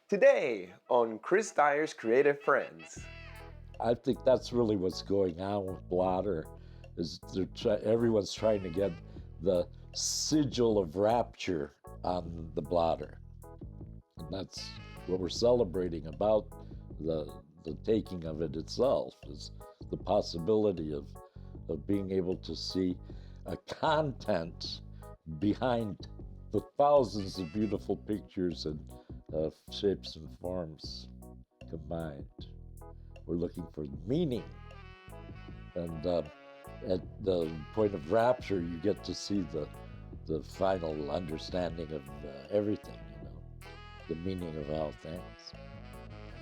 Today on Chris Dyer's Creative Friends. I think that's really what's going on with Blotter, is everyone's trying to get the sigil of Rapture on the Blotter. And that's what we're celebrating about the taking of it itself, is the possibility of being able to see a content behind the thousands of beautiful pictures and shapes and forms combined. We're looking for meaning. And at the point of rapture, you get to see the final understanding of everything, the meaning of all things.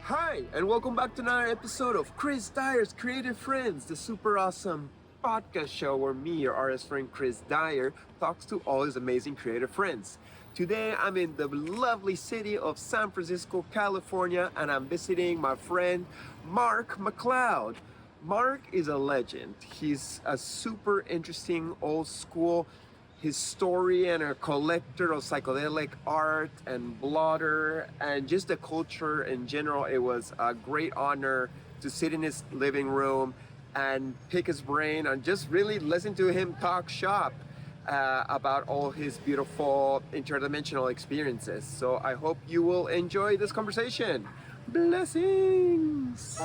Hi, and welcome back to another episode of Chris Dyer's Creative Friends, the super awesome podcast show where me, your artist friend Chris Dyer, talks to all his amazing creative friends. Today, I'm in the lovely city of San Francisco, California, and I'm visiting my friend Mark McCloud. Mark is a legend. He's a super interesting old school historian and a collector of psychedelic art and blotter and just the culture in general. It was a great honor to sit in his living room and pick his brain and just really listen to him talk shop about all his beautiful interdimensional experiences. So I hope you will enjoy this conversation. Blessings!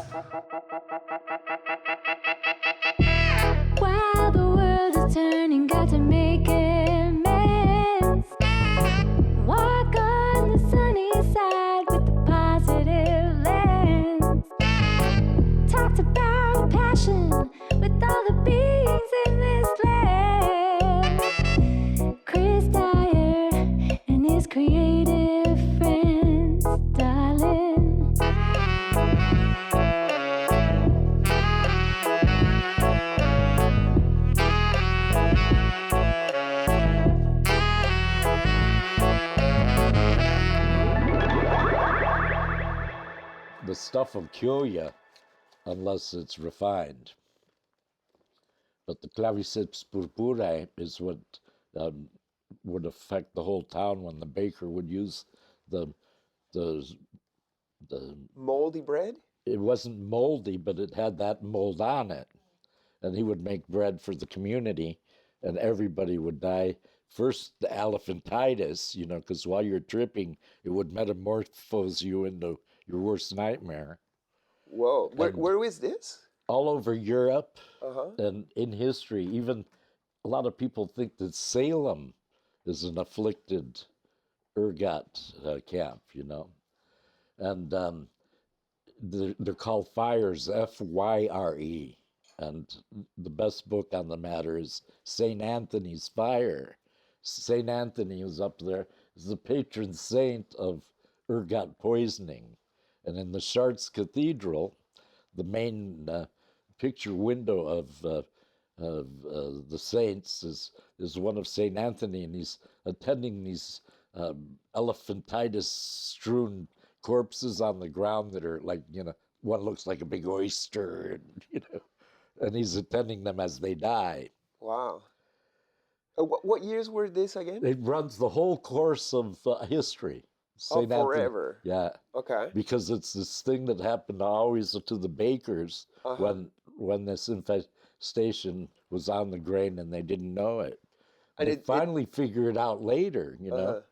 While the world is turning, got to make amends. Walk on the sunny side with the positive lens. Talked about passion with all the beings in this land. Chris Dyer and his creative friends, darling. The stuff will kill you unless it's refined. But the claviceps purpurae is what would affect the whole town when the baker would use the Moldy bread? it wasn't moldy, but it had that mold on it. And he would make bread for the community, and everybody would die. First, the elephantitis, because while you're tripping, it would metamorphose you into your worst nightmare. Whoa. Where is this? All over Europe Uh-huh. and in history, even a lot of people think that Salem is an afflicted Ergot camp, and they're called fires, Fyre. And the best book on the matter is St. Anthony's Fire. St. Anthony was up there, is the patron saint of ergot poisoning. And in the Chartres Cathedral, the main picture window of the saints is one of St. Anthony, and he's attending these elephantitis-strewn corpses on the ground that are like, one looks like a big oyster, and he's attending them as they die. Wow. What years were this again? It runs the whole course of history. Oh, forever. Yeah. Okay. Because it's this thing that happened always to the bakers when this infestation was on the grain and they didn't know it. And they finally figure it out later, that,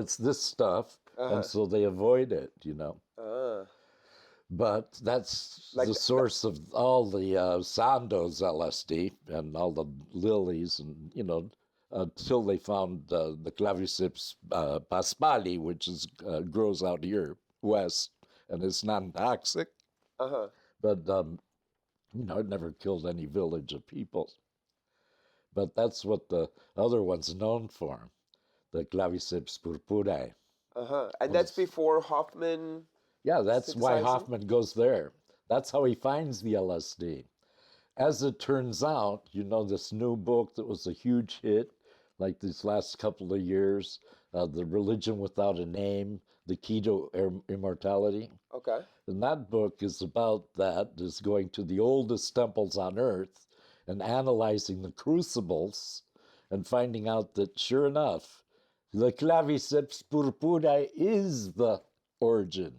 it's this stuff, and so they avoid it, But that's like the source of all the Sandoz LSD and all the lilies, and until they found the claviceps paspali, which grows out here west, and it's non-toxic. But it never killed any village of people. But that's what the other one's known for, the claviceps purpurae. And that's before Hoffman. Yeah, that's why Hoffman goes there. That's how he finds the LSD. As it turns out, this new book that was a huge hit, like these last couple of years, The Religion Without a Name, The Key to Immortality. Okay. And that book is about that, is going to the oldest temples on earth and analyzing the crucibles and finding out that, sure enough, the claviceps purpurae is the origin.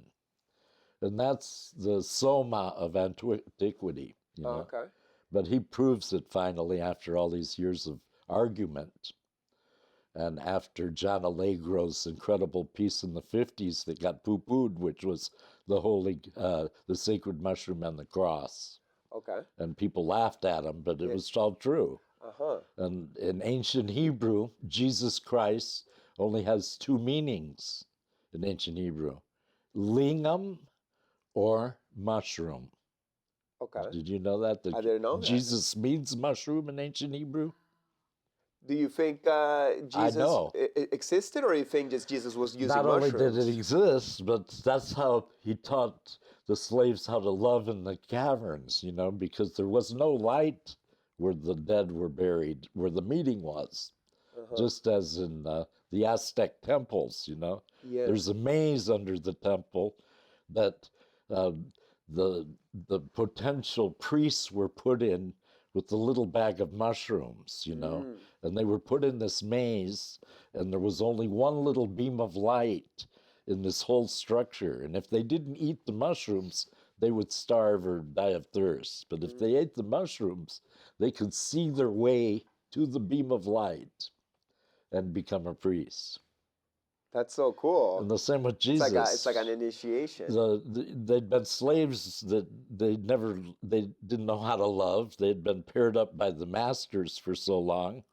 And that's the soma of antiquity, you know. Okay. But he proves it finally after all these years of argument. And after John Allegro's incredible piece in the 50s that got poo-pooed, which was the sacred mushroom and the cross. Okay. And people laughed at him, but it was all true. Uh-huh. And in ancient Hebrew, Jesus Christ only has two meanings in ancient Hebrew. Lingam or mushroom. Okay. Did you know that? I didn't know that. Jesus means mushroom in ancient Hebrew? Do you think Jesus existed, or you think just Jesus was using Not mushrooms? only did it exist, but that's how he taught the slaves how to love in the caverns, you know, because there was no light where the dead were buried, where the meeting was. Just as in the Aztec temples, you know. Yeah. There's a maze under the temple that the potential priests were put in with a little bag of mushrooms, you know. And they were put in this maze, and there was only one little beam of light in this whole structure. And if they didn't eat the mushrooms, they would starve or die of thirst. But if they ate the mushrooms, they could see their way to the beam of light and become a priest. That's so cool. And the same with Jesus. It's like an initiation. They'd been slaves that they didn't know how to love. They'd been paired up by the masters for so long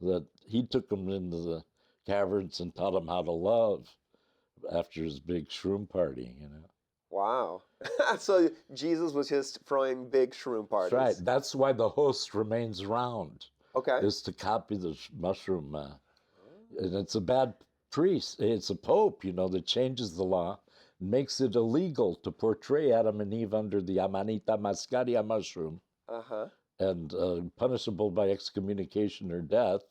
that he took them into the caverns and taught them how to love after his big shroom party, you know. Wow. So Jesus was just throwing big shroom parties. That's right. That's why the host remains round. Okay. Is to copy the mushroom. And it's a bad priest. It's a pope, you know, that changes the law, makes it illegal to portray Adam and Eve under the Amanita muscaria mushroom, and punishable by excommunication or death,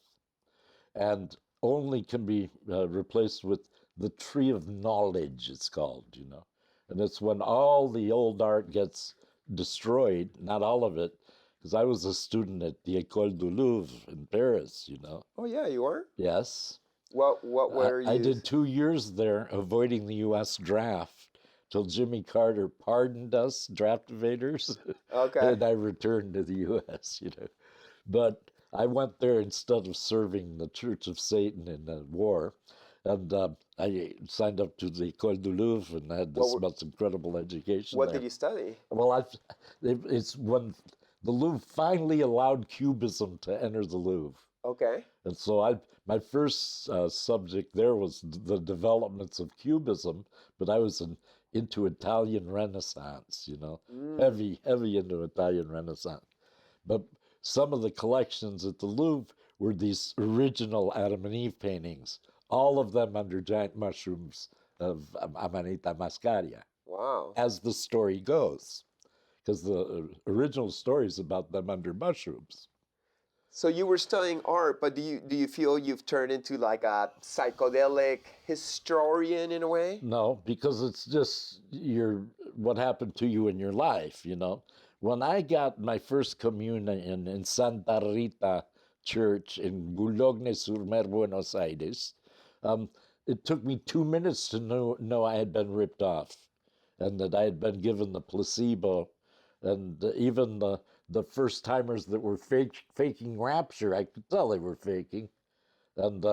and only can be replaced with the tree of knowledge, it's called, you know. And it's when all the old art gets destroyed, not all of it, because I was a student at the École du Louvre in Paris, you know. Oh, yeah, you were? Yes. What were you? I did 2 years there avoiding the U.S. draft till Jimmy Carter pardoned us, draft evaders. Okay. And I returned to the U.S., you know. But I went there instead of serving the Church of Satan in the war. And I signed up to the École du Louvre and had this most incredible education What there. did you study? Well, it's when the Louvre finally allowed Cubism to enter the Louvre. Okay. And so my first subject there was the developments of Cubism, but I was into Italian Renaissance, you know, heavy into Italian Renaissance. But some of the collections at the Louvre were these original Adam and Eve paintings, all of them under giant mushrooms of Amanita muscaria. Wow. As the story goes, because the original story is about them under mushrooms. So you were studying art, but do you feel you've turned into like a psychedelic historian in a way? No, because it's just what happened to you in your life, you know. When I got my first communion in Santa Rita Church in Boulogne-sur-Mer, Buenos Aires, it took me 2 minutes to know I had been ripped off and that I had been given the placebo. And even the first timers that were faking Rapture, I could tell they were faking. And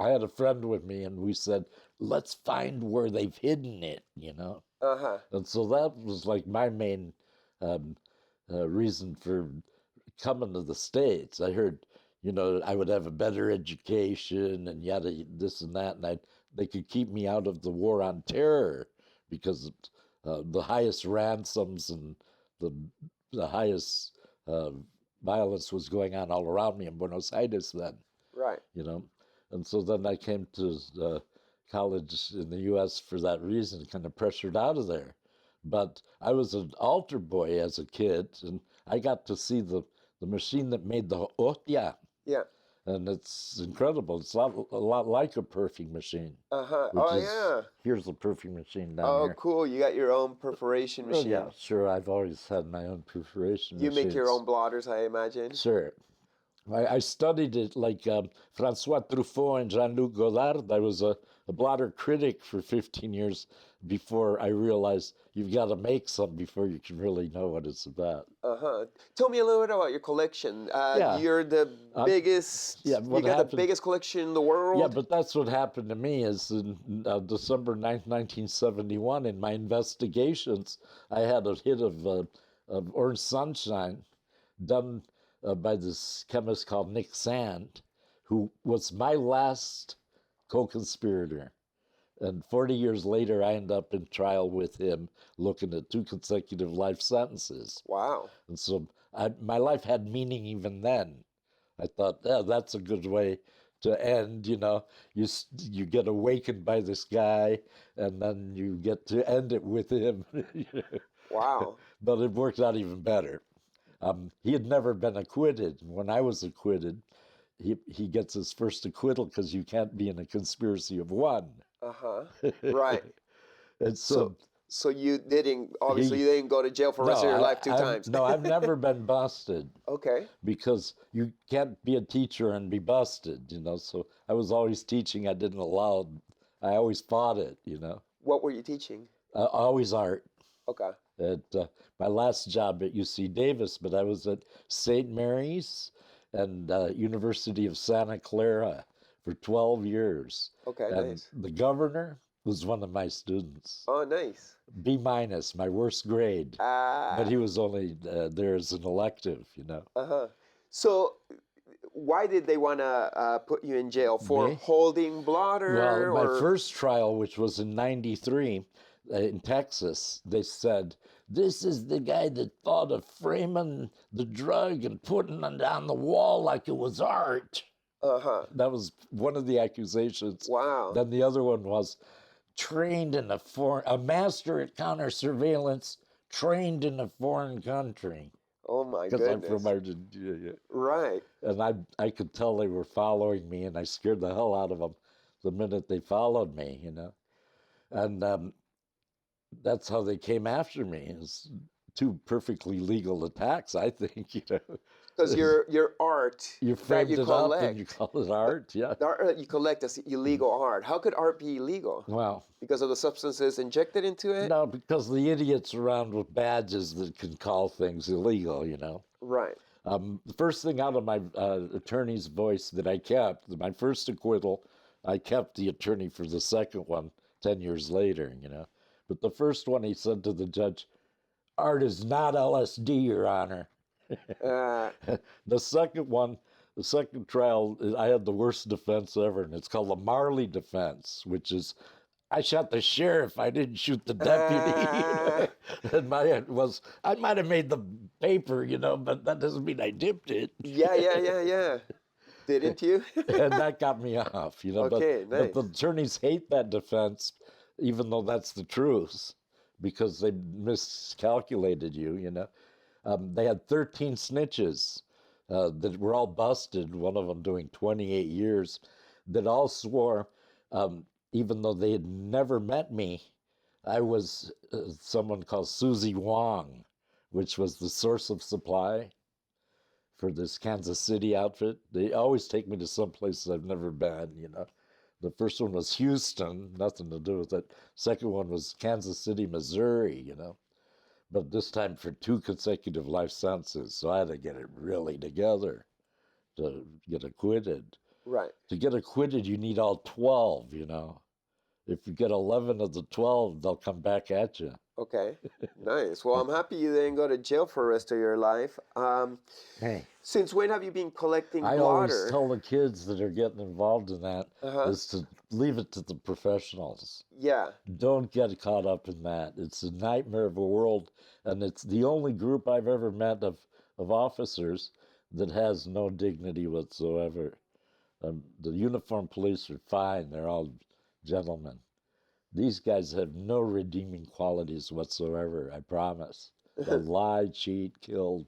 I had a friend with me, and we said, let's find where they've hidden it, you know? And so that was like my main reason for coming to the States. I heard, you know, I would have a better education and yada, this and that, and they could keep me out of the war on terror because the highest ransoms and the highest violence was going on all around me in Buenos Aires then. Right. You know, and so then I came to college in the U.S. for that reason, kind of pressured out of there. But I was an altar boy as a kid, and I got to see the machine that made the hostia. Yeah. And it's incredible. It's a lot like a perfing machine. Yeah. Here's a perfing machine down here. Oh, cool. You got your own perforation machine. Yeah, sure. I've always had my own perforation You machines. make your own blotters, I imagine? Sure. I studied it like Francois Truffaut and Jean-Luc Godard. I was a a blotter critic for 15 years before I realized you've got to make some before you can really know what it's about. Uh-huh. Tell me a little bit about your collection. Yeah. You're the biggest, yeah, you what got the happened- biggest collection in the world? Yeah, but that's what happened to me is in December 9th, 1971, in my investigations, I had a hit of orange sunshine done by this chemist called Nick Sand, who was my last co-conspirator. And 40 years later, I end up in trial with him, looking at 2 consecutive life sentences. Wow. And so my life had meaning even then. I thought, yeah, that's a good way to end. You know, you get awakened by this guy, and then you get to end it with him. Wow. But it worked out even better. He had never been acquitted. When I was acquitted, he gets his first acquittal because you can't be in a conspiracy of one. Uh-huh. Right. And So you didn't, obviously you didn't go to jail for the rest of your life 2 times. No, I've never been busted. Okay. Because you can't be a teacher and be busted, you know. So I was always teaching. I always fought it, you know. What were you teaching? Always art. Okay. At my last job at UC Davis, but I was at St. Mary's and University of Santa Clara for 12 years. Okay, and nice. The governor was one of my students. Oh, nice. B-, my worst grade. But he was only there as an elective, you know. Uh-huh. So why did they want to put you in jail? For holding blotter? Well, my first trial, which was in 93 in Texas, they said, this is the guy that thought of framing the drug and putting it on the wall like it was art. Uh-huh. That was one of the accusations. Wow. Then the other one was trained in a master at counter surveillance, trained in a foreign country. Oh my goodness. Because I'm from Argentina. Yeah. Right. And I could tell they were following me, and I scared the hell out of them the minute they followed me, you know. And that's how they came after me. It's 2 perfectly legal attacks, I think, you know. Because your art You framed that you it collect, up and you call it art, yeah. the art that you collect is illegal art. How could art be illegal? Well, Because of the substances injected into it? no, because the idiots around with badges that can call things illegal, you know. Right. The first thing out of my attorney's voice that I kept, my first acquittal, I kept the attorney for the second one 10 years later, you know. But the first one, he said to the judge, art is not LSD, Your Honor. The second trial, I had the worst defense ever, and it's called the Marley defense, which is, I shot the sheriff, I didn't shoot the deputy. And my was, I might have made the paper, you know, but that doesn't mean I dipped it. Yeah. Didn't you? And that got me off, you know. Okay, but the nice. attorneys hate that defense, even though that's the truth, because they miscalculated you, you know. They had 13 snitches that were all busted, one of them doing 28 years, that all swore, even though they had never met me, I was someone called Susie Wong, which was the source of supply for this Kansas City outfit. They always take me to some places I've never been, you know. The first one was Houston, nothing to do with it. Second one was Kansas City, Missouri, you know. But this time for 2 consecutive life sentences, so I had to get it really together to get acquitted. Right. To get acquitted, you need all 12, you know. If you get 11 of the 12, they'll come back at you. Okay. Nice. Well, I'm happy you didn't go to jail for the rest of your life. Hey. Since when have you been collecting I blotter? always tell the kids that are getting involved in that is to leave it to the professionals. Yeah. Don't get caught up in that. It's a nightmare of a world, and it's the only group I've ever met of officers that has no dignity whatsoever. The uniformed police are fine. They're all gentlemen. These guys have no redeeming qualities whatsoever, I promise. They'll lie, cheat, kill,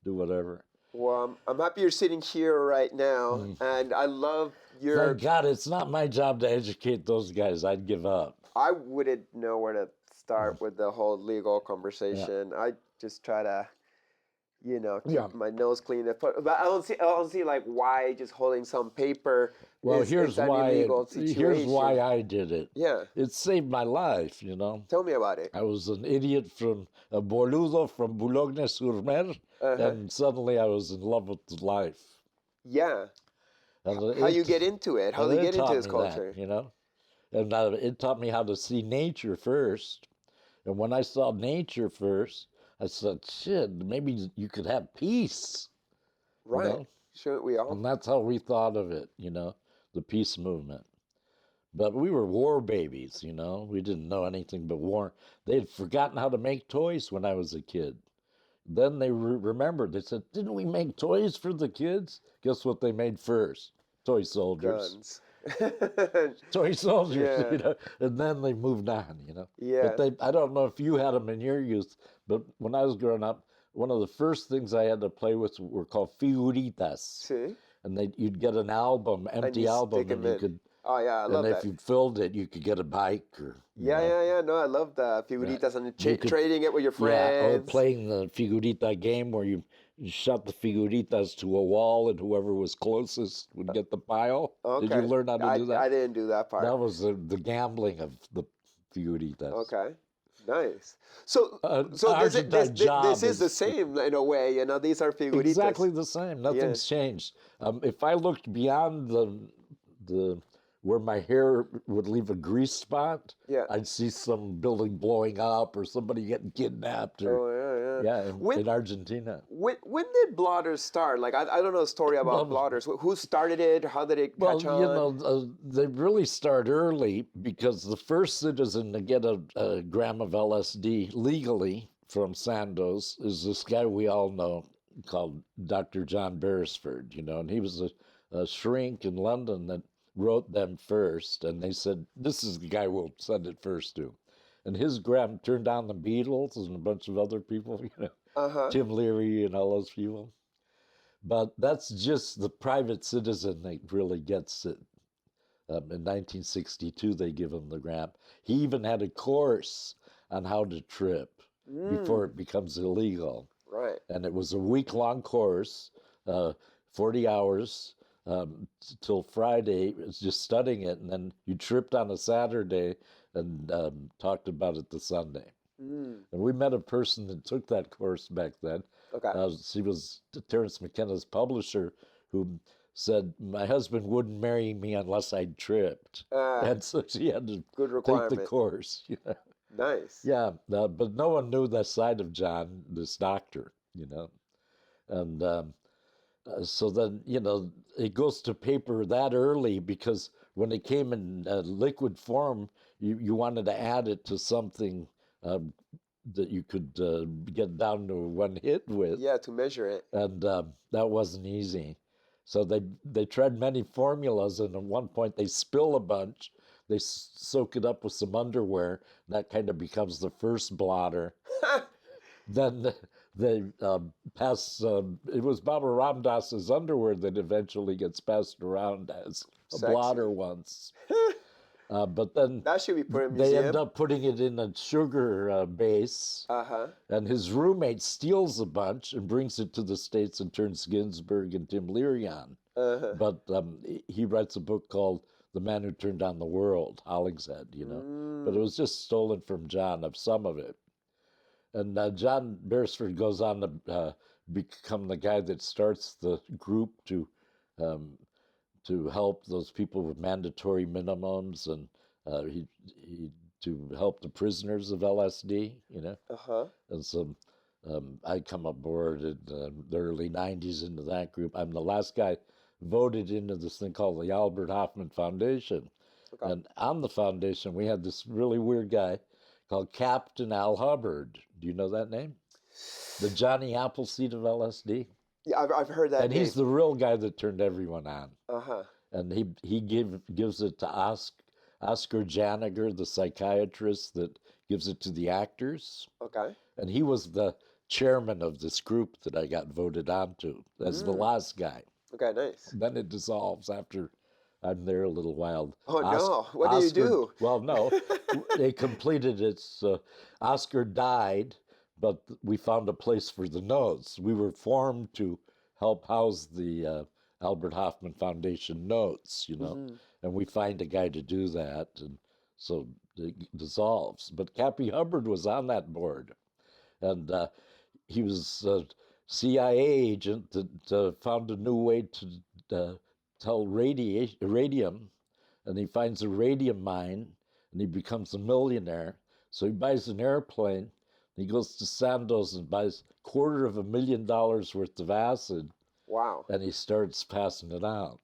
do whatever. Well, I'm happy you're sitting here right now, and I love your... Thank God, it's not my job to educate those guys. I'd give up. I wouldn't know where to start with the whole legal conversation. I just try to you know, keep Yeah. my nose clean. But I don't see like why just holding some paper Well, is here's an why. illegal situation. Here's why I did it. Yeah. It saved my life. You know. Tell me about it. I was an idiot from a boludo from Boulogne-sur-Mer, Uh-huh. and suddenly I was in love with life. Yeah. And How you get into it? How and do you it get into taught this me culture? that, you know, and it taught me how to see nature first. And when I saw nature first, I said, "Shit, maybe you could have peace." Right. You know? Shouldn't we all? And that's how we thought of it, you know, the peace movement. But we were war babies, you know. We didn't know anything but war. They had forgotten how to make toys when I was a kid. Then they remembered. They said, "Didn't we make toys for the kids?" Guess what they made first? Toy soldiers. Guns. Toy soldiers, Yeah. you know. And then they moved on, you know. Yeah. But I don't know if you had them in your youth, but when I was growing up, one of the first things I had to play with were called figuritas. See? And you'd get an album, empty you album, stick 'em and you in. could, Oh yeah, I love and that. if you filled it, you could get a bike or Yeah. No, I love the figuritas and You could- trading it with your yeah, or friends. playing the figurita game where you shot the figuritas to a wall, and whoever was closest would get the pile. Did you Okay. learn how to do that? I didn't do that part. That was the gambling of the figuritas. Okay. Nice. So Argentine this job is the same in a way. You know, these are figuritas. Exactly the same. Nothing's changed. If I looked beyond the where my hair would leave a grease spot, Yeah. I'd see some building blowing up or somebody getting kidnapped. Or, Oh yeah. in Argentina. When did blotters start? Like I don't know the story about blotters. Who started it? How did it Well, catch on? you know, they really start early because the first citizen to get a gram of LSD legally from Sandoz is this guy we all know called Dr. John Beresford, you know, and he was a shrink in London that wrote them first, and they said, "This is the guy we'll send it first to." And his gram turned down the Beatles and a bunch of other people, you know, Uh-huh. Tim Leary and all those people. But that's just the private citizen that really gets it. In 1962, they give him the gram. He even had a course on how to trip before it becomes illegal. Right. And it was a week-long course, 40 hours till Friday, it's just studying it. And then you tripped on a Saturday and talked about it the Sunday. And we met a person that took that course back then. Okay. She was Terence McKenna's publisher, who said, "My husband wouldn't marry me unless I tripped." And so she had to Good take requirement. the course. You know? Nice. Yeah, but no one knew that side of John, this doctor, you know. And so then, you know, it goes to paper that early because when it came in liquid form, you wanted to add it to something that you could get down to one hit with. Yeah, to measure it. And that wasn't easy. So they tried many formulas, and at one point they spill a bunch. They soak it up with some underwear. That kind of becomes the first blotter. Then they pass. It was Baba Ram Dass's underwear that eventually gets passed around as a Sexy. blotter once. But then That should be put in a they museum. end up putting it in a sugar base. Uh-huh. And his roommate steals a bunch and brings it to the States and turns Ginsberg and Tim Leary on. Uh-huh. But he writes a book called The Man Who Turned on the World, Hollingshead, you know. But it was just stolen from John, of some of it. And John Beresford goes on to become the guy that starts the group to help those people with mandatory minimums, and he to help the prisoners of LSD, you know. Uh-huh. And so I come aboard in the early 90s into that group. I'm the last guy voted into this thing called the Albert Hoffman Foundation. Okay. And on the foundation, we had this really weird guy called Captain Al Hubbard. Do you know that name? The Johnny Appleseed of LSD. Yeah, I've heard that And name. he's the real guy that turned everyone on. Uh-huh. And he gives it to Oscar Janiger, the psychiatrist that gives it to the actors. Okay. And he was the chairman of this group that I got voted onto as the last guy. Okay, nice. Then it dissolves after I'm there a little while. Oh, no. What do you do? Well, no. They completed its... Oscar died, but we found a place for the notes. We were formed to help house the Albert Hoffman Foundation notes, you know, and we find a guy to do that, and so it dissolves. But Cappy Hubbard was on that board, and he was a CIA agent that found a new way to tell radium, and he finds a radium mine, and he becomes a millionaire. So he buys an airplane. He goes to Sandoz and buys $250,000 worth of acid. Wow. And he starts passing it out.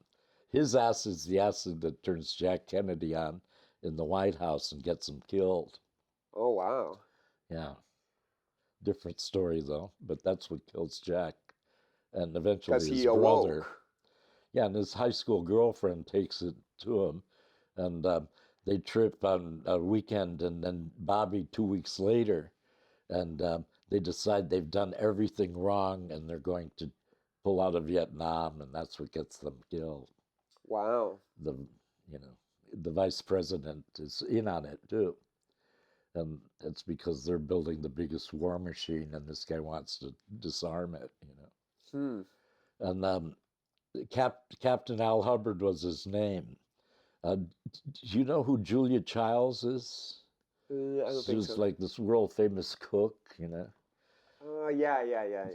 His acid's the acid that turns Jack Kennedy on in the White House and gets him killed. Oh, wow. Yeah. Different story, though, but that's what kills Jack. And eventually his he brother. awoke. Yeah, and his high school girlfriend takes it to him, and they trip on a weekend, and then Bobby 2 weeks later, and they decide they've done everything wrong, and they're going to pull out of Vietnam, and that's what gets them killed. Wow. The vice president is in on it too, and it's because they're building the biggest war machine, and this guy wants to disarm it, you know. And Captain Al Hubbard was his name. Do you know who Julia Childs is? I don't She think was so. like this world famous cook, you know. Yeah.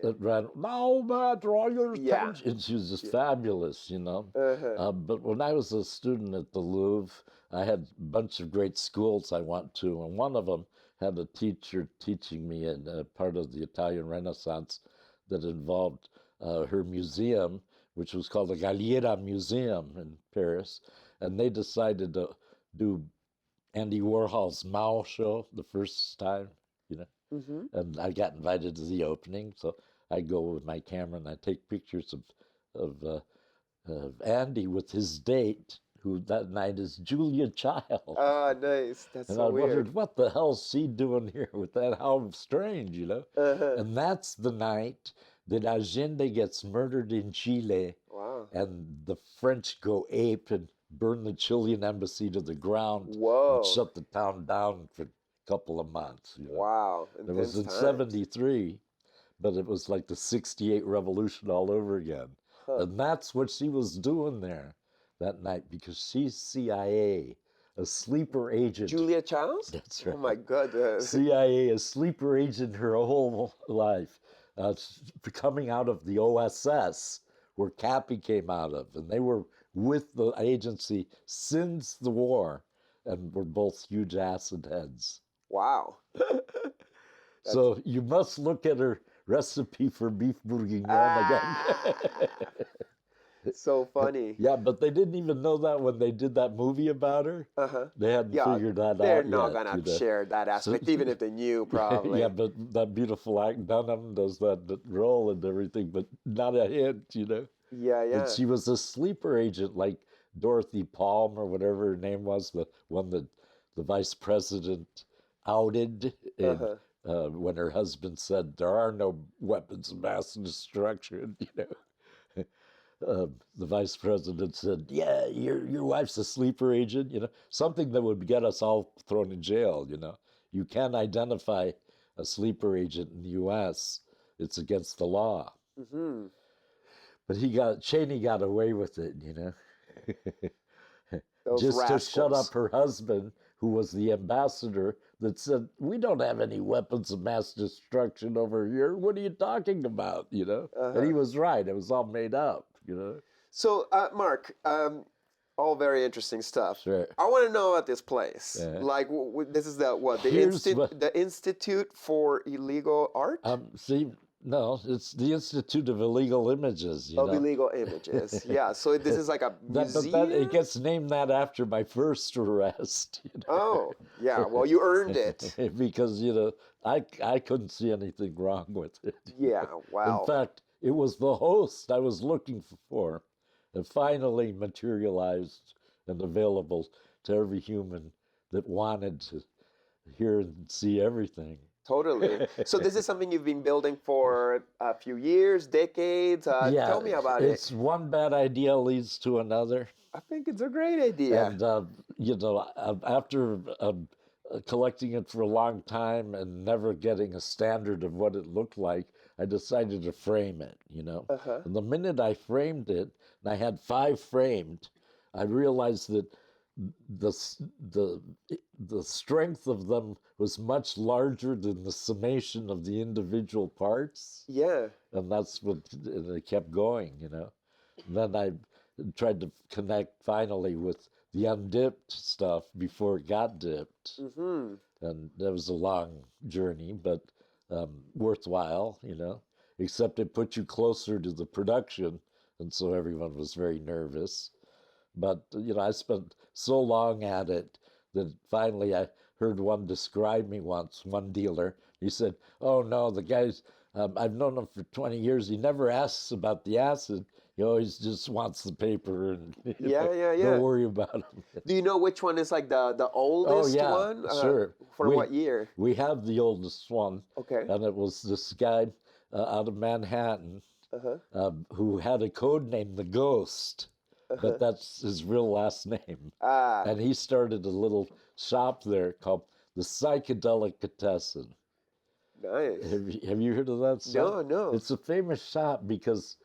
That ran, now Matt, draw your Yeah. attention. And she was just fabulous, you know. But when I was a student at the Louvre, I had a bunch of great schools I went to, and one of them had a teacher teaching me in part of the Italian Renaissance that involved her museum, which was called the Galliera Museum in Paris, and they decided to do Andy Warhol's Mao show the first time, you know. And I got invited to the opening, so I go with my camera and I take pictures of Andy with his date, who that night is Julia Child. Oh, nice. That's And so I weird. wondered, what the hell's she doing here with that? How strange, you know? And that's the night that Allende gets murdered in Chile, Wow. and the French go ape and burn the Chilean embassy to the ground Whoa. and shut the town down for couple of months. You know? Wow. It was in Intense times. 73, but it was like the 68 revolution all over again. And that's what she was doing there that night, because she's CIA, a sleeper agent. Julia Childs? That's right. Oh my God. CIA, a sleeper agent her whole life, coming out of the OSS, where Cappy came out of. And they were with the agency since the war, and were both huge acid heads. Wow. So you must look at her recipe for beef bourguignon again. So funny. Yeah, but they didn't even know that when they did that movie about her. They hadn't figured that out They're yet. not going to share that aspect, even if they knew, probably. Yeah, but that beautiful act, Dunham does that role and everything, but not a hint, you know. Yeah. And she was a sleeper agent, like Dorothy Palm or whatever her name was, the one that the vice president outed when her husband said there are no weapons of mass destruction, you know. The vice president said, yeah, your wife's a sleeper agent, you know, something that would get us all thrown in jail, you know. You can't identify a sleeper agent in the U.S. It's against the law. But Cheney got away with it, you know. Those just rascals. to shut up her husband, who was the ambassador, that said, we don't have any weapons of mass destruction over here. What are you talking about, you know? And he was right. It was all made up, you know? So, Mark, all very interesting stuff. Sure. I want to know about this place. Yeah. Like, this is the the Institute for Illegal Art? No, it's the Institute of Illegal Images, you know? Illegal Images. Yeah, so this is like a museum? But it gets named that after my first arrest, you know? Oh, yeah, well, you earned it. Because, you know, I couldn't see anything wrong with it. Yeah, wow. In fact, it was the host I was looking for that finally materialized and available to every human that wanted to hear and see everything. Totally. So this is something you've been building for a few years, decades? Yeah, tell me about it. It's one bad idea leads to another. I think it's a great idea. And, you know, after collecting it for a long time and never getting a standard of what it looked like, I decided to frame it, you know. Uh-huh. And the minute I framed it, and I had 5 framed, I realized that the s- the strength of them was much larger than the summation of the individual parts, Yeah. and that's what and it kept going, you know. And then I tried to connect finally with the undipped stuff before it got dipped, Mm-hmm. and that was a long journey, but worthwhile, you know. Except it put you closer to the production, and so everyone was very nervous. But you know, I spent so long at it that finally I heard one describe me once, one dealer. He said, "Oh no, the guy's I've known him for 20 years. He never asks about the acid. He always just wants the paper, and Yeah, yeah, yeah. don't worry about him." Do you know which one is like the Oh oldest yeah, one? sure. For what year? We have the oldest one, Okay. and it was this guy out of Manhattan who had a code name, the Ghost, but that's his real last name. Ah, And he started a little shop there called the Psychedelic Agents. nice. Have you heard of that shop? No, no. It's a famous shop because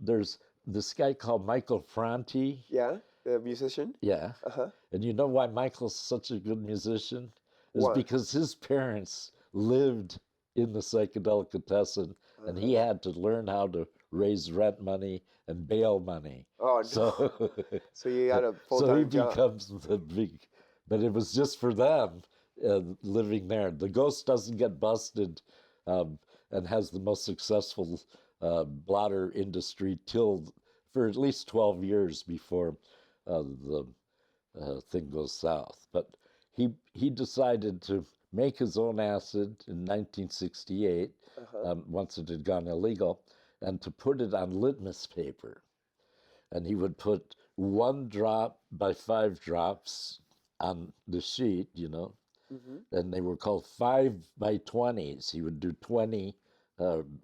there's this guy called Michael Franti. Yeah, the musician. Yeah. Uh-huh. And you know why Michael's such a good musician? Is Why? because his parents lived in the psychedelic Agents, and he had to learn how to raise rent money and bail money. Oh, no. So, So you got a so he full-time job. becomes the big, but it was just for them living there. The Ghost doesn't get busted and has the most successful blotter industry for at least 12 years before the thing goes south. But he decided to make his own acid in 1968, once it had gone illegal, and to put it on litmus paper. And he would put 1 drop by 5 drops on the sheet, you know, and they were called 5 by 20s. He would do 20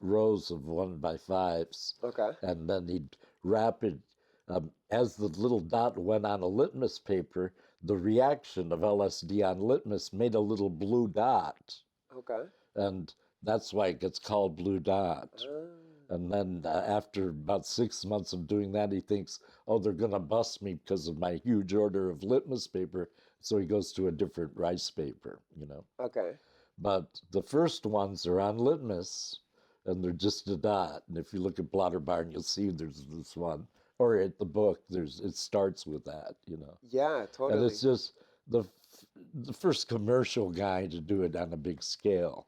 rows of 1 by 5s, Okay. and then he'd wrap it. As the little dot went on a litmus paper, the reaction of LSD on litmus made a little blue dot, Okay. and that's why it gets called blue dot. Ah. And then after about 6 months of doing that, he thinks, oh, they're going to bust me because of my huge order of litmus paper. So he goes to a different rice paper, you know. Okay. But the first ones are on litmus, and they're just a dot. And if you look at Blotter Barn, you'll see there's this one. Or at the book, it starts with that, you know. Yeah, totally. And it's just the first commercial guy to do it on a big scale.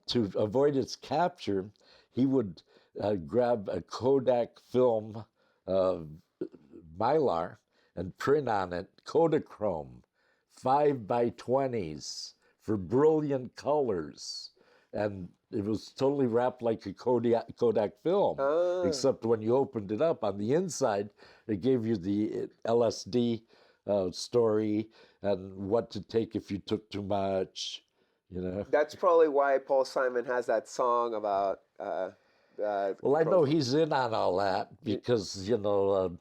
To avoid its capture, he would grab a Kodak film Mylar and print on it Kodachrome 5 by 20s for brilliant colors. And it was totally wrapped like a Kodak film, except when you opened it up on the inside, it gave you the LSD story and what to take if you took too much, you know. That's probably why Paul Simon has that song about. Well, I know he's in on all that because, you know,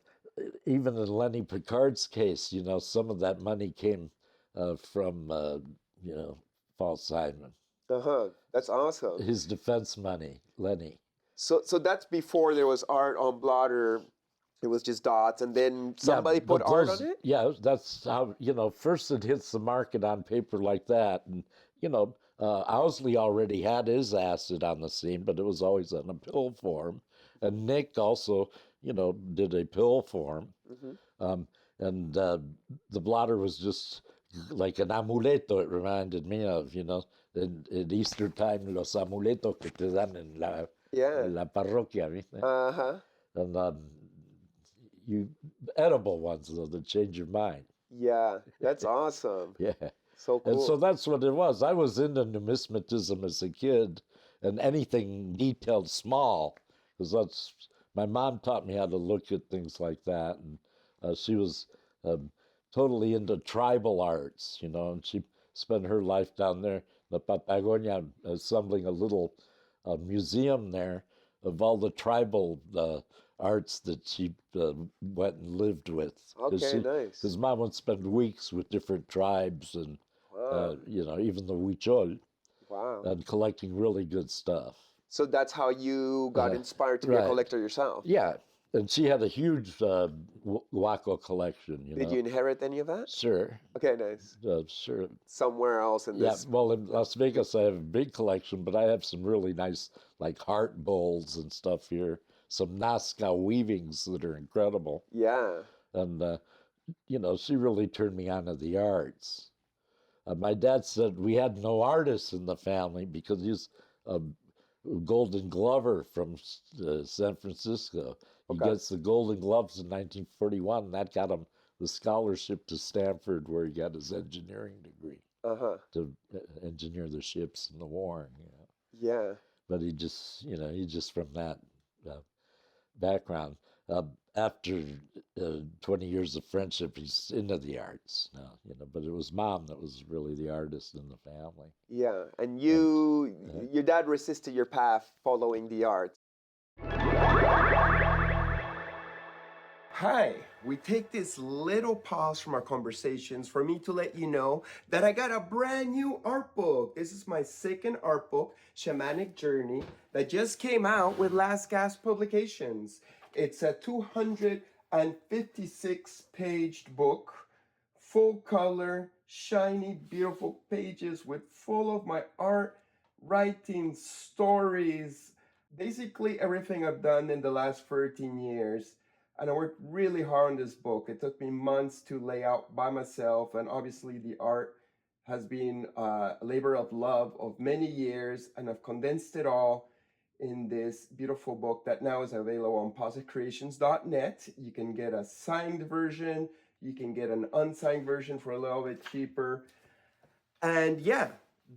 even in Lenny Picard's case, you know, some of that money came from, you know, Paul Simon. That's awesome. His defense money, Lenny. So that's before there was art on Blotter. It was just dots, and then somebody put art on it? Yeah, that's how, you know, first it hits the market on paper like that. And, you know, Owsley already had his acid on the scene, but it was always in a pill form. And Nick also, you know, did a pill form. And the blotter was just like an amuleto, it reminded me of, you know, at Easter time, los amuletos que te dan en la parroquia, ¿viste? And you edible ones, though, that change your mind. Yeah, that's awesome. Yeah. So cool. And so that's what it was. I was into numismatism as a kid, and anything detailed small, because that's my mom taught me how to look at things like that, and she was totally into tribal arts, you know, and she spent her life down there in the Patagonia assembling a little museum there of all the tribal arts that she went and lived with. Okay, nice. Because Mom would spend weeks with different tribes and even the huichol, Wow. and collecting really good stuff. So that's how you got inspired to be a Right. collector yourself. Yeah, and she had a huge Waco collection. Did you inherit any of that? Sure. Okay, nice. Sure. Somewhere else in this. Well, in Las Vegas, I have a big collection, but I have some really nice, like, heart bowls and stuff here. Some Nazca weavings that are incredible. Yeah. And, she really turned me on to the arts. My dad said we had no artists in the family because he's a Golden Glover from San Francisco. He Okay. gets the Golden Gloves in 1941, and that got him the scholarship to Stanford, where he got his engineering degree to engineer the ships in the war. Yeah. But he just from that background. After 20 years of friendship, he's into the arts now, but it was Mom that was really the artist in the family. Yeah. And your dad resisted your path following the arts. Hi, we take this little pause from our conversations for me to let you know that I got a brand new art book. This is my second art book, Shamanic Journey, that just came out with Last Gasp Publications. It's a 256-page book, full color, shiny, beautiful pages with full of my art, writing, stories, basically everything I've done in the last 13 years. And I worked really hard on this book. It took me months to lay out by myself, and obviously the art has been a labor of love of many years, and I've condensed it all in this beautiful book that now is available on positcreations.net. You can get a signed version, you can get an unsigned version for a little bit cheaper. And yeah,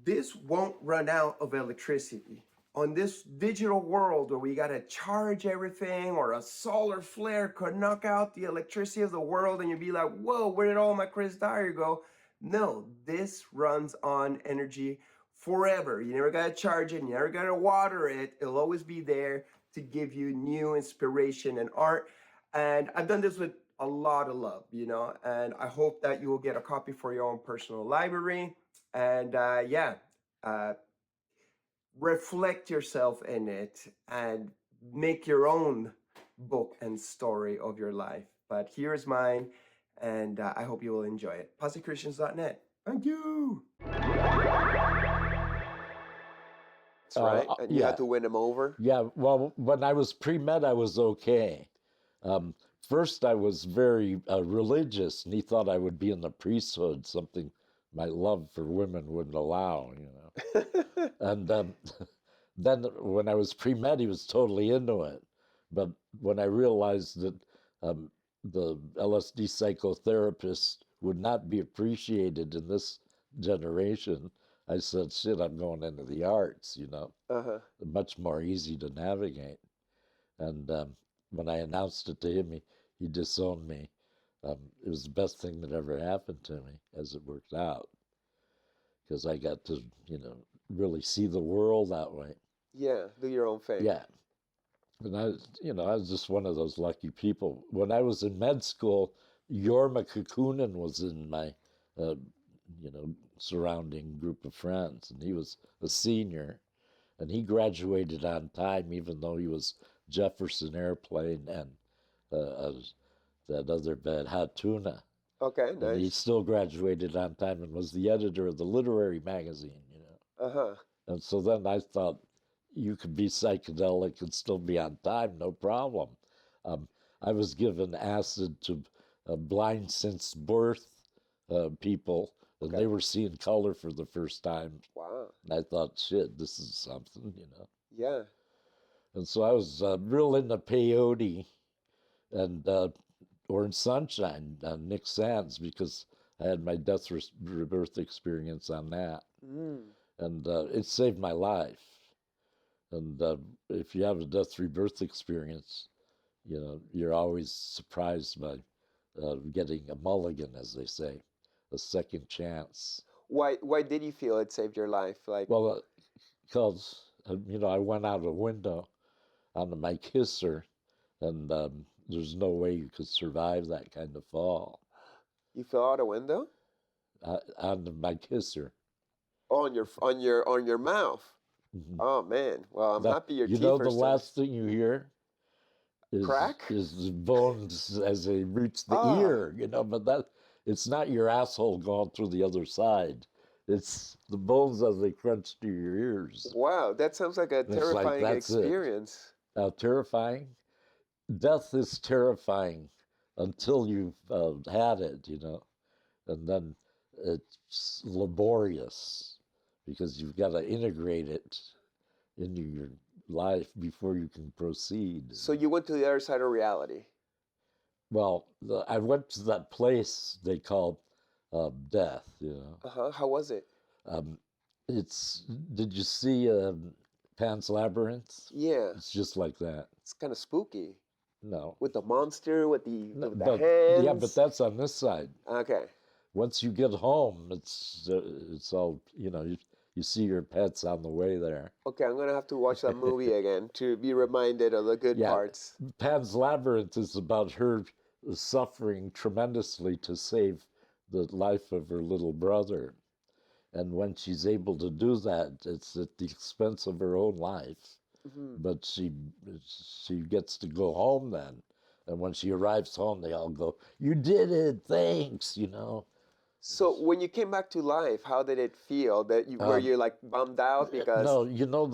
this won't run out of electricity. On this digital world where we gotta charge everything, or a solar flare could knock out the electricity of the world and you'd be like, whoa, where did all my Chris Dyer go? No, this runs on energy forever. You never gotta charge it, you never gotta water it. It'll always be there to give you new inspiration and art. And I've done this with a lot of love, and I hope that you will get a copy for your own personal library. And reflect yourself in it and make your own book and story of your life. But here's mine, and I hope you will enjoy it. positcreations.net. Thank you. That's right. And you had to win him over? Yeah, well, when I was pre-med, I was okay. First, I was very religious, and he thought I would be in the priesthood, something my love for women wouldn't allow, And then when I was pre-med, he was totally into it. But when I realized that the LSD psychotherapist would not be appreciated in this generation, I said, shit, I'm going into the arts, much more easy to navigate. And when I announced it to him, he disowned me. It was the best thing that ever happened to me, as it worked out, because I got to, really see the world that way. Yeah, do your own thing. Yeah. And I was just one of those lucky people. When I was in med school, Jorma Kekkonen was in my, surrounding group of friends, and he was a senior, and he graduated on time, even though he was Jefferson Airplane and that other bed, Hatuna. Okay, nice. And he still graduated on time and was the editor of the literary magazine, And so then I thought, you could be psychedelic and still be on time, no problem. I was given acid to blind since birth people, and they were seeing color for the first time. Wow. And I thought, shit, this is something, Yeah. And so I was real into peyote and Orange Sunshine on Nick Sands, because I had my death rebirth experience on that. And it saved my life. And if you have a death rebirth experience, you're always surprised by getting a mulligan, as they say, a second chance. Why did you feel it saved your life? Well, because I went out a window onto my kisser, and there's no way you could survive that kind of fall. You fell out a window? on my kisser. On your mouth. Mhm. Oh man. Well, I'm happy your You teeth know, are the still last thing you hear crack. is the bones as they reach the Ah, ear, you know, but that it's not your asshole going through the other side. It's the bones as they crunch to your ears. wow. That sounds like a And it's like, terrifying that's it. experience. Terrifying. Death is terrifying until you've had it, you know, and then it's laborious because you've got to integrate it into your life before you can proceed. So you went to the other side of reality. Well, I went to that place they call death, you know. Uh-huh. How was it? Um, did you see Pan's Labyrinth? Yeah. It's just like that. It's kind of spooky. No. With the monster, with No, the but hands. yeah, but that's on this side. Okay. Once you get home, it's all, you know, you see your pets on the way there. Okay, I'm gonna have to watch that movie again to be reminded of the good Yeah. parts. Pan's Labyrinth is about her suffering tremendously to save the life of her little brother. And when she's able to do that, it's at the expense of her own life. Hmm. But she gets to go home then. And when she arrives home, they all go, "You did it, thanks," you know. So when you came back to life, how did it feel? That you were you like bummed out because No, you know,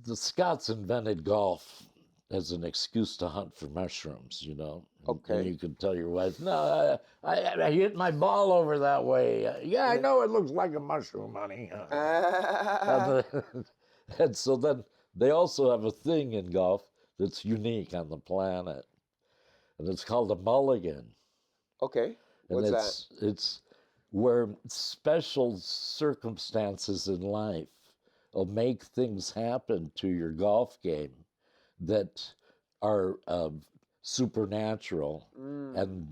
the Scots invented golf as an excuse to hunt for mushrooms, you know. And Okay. you could tell your wife, "No, I hit my ball over that way. Yeah, I know it looks like a mushroom, honey." And so then they also have a thing in golf that's unique on the planet, and it's called a mulligan. Okay. And What's that? it's where special circumstances in life will make things happen to your golf game that are supernatural, and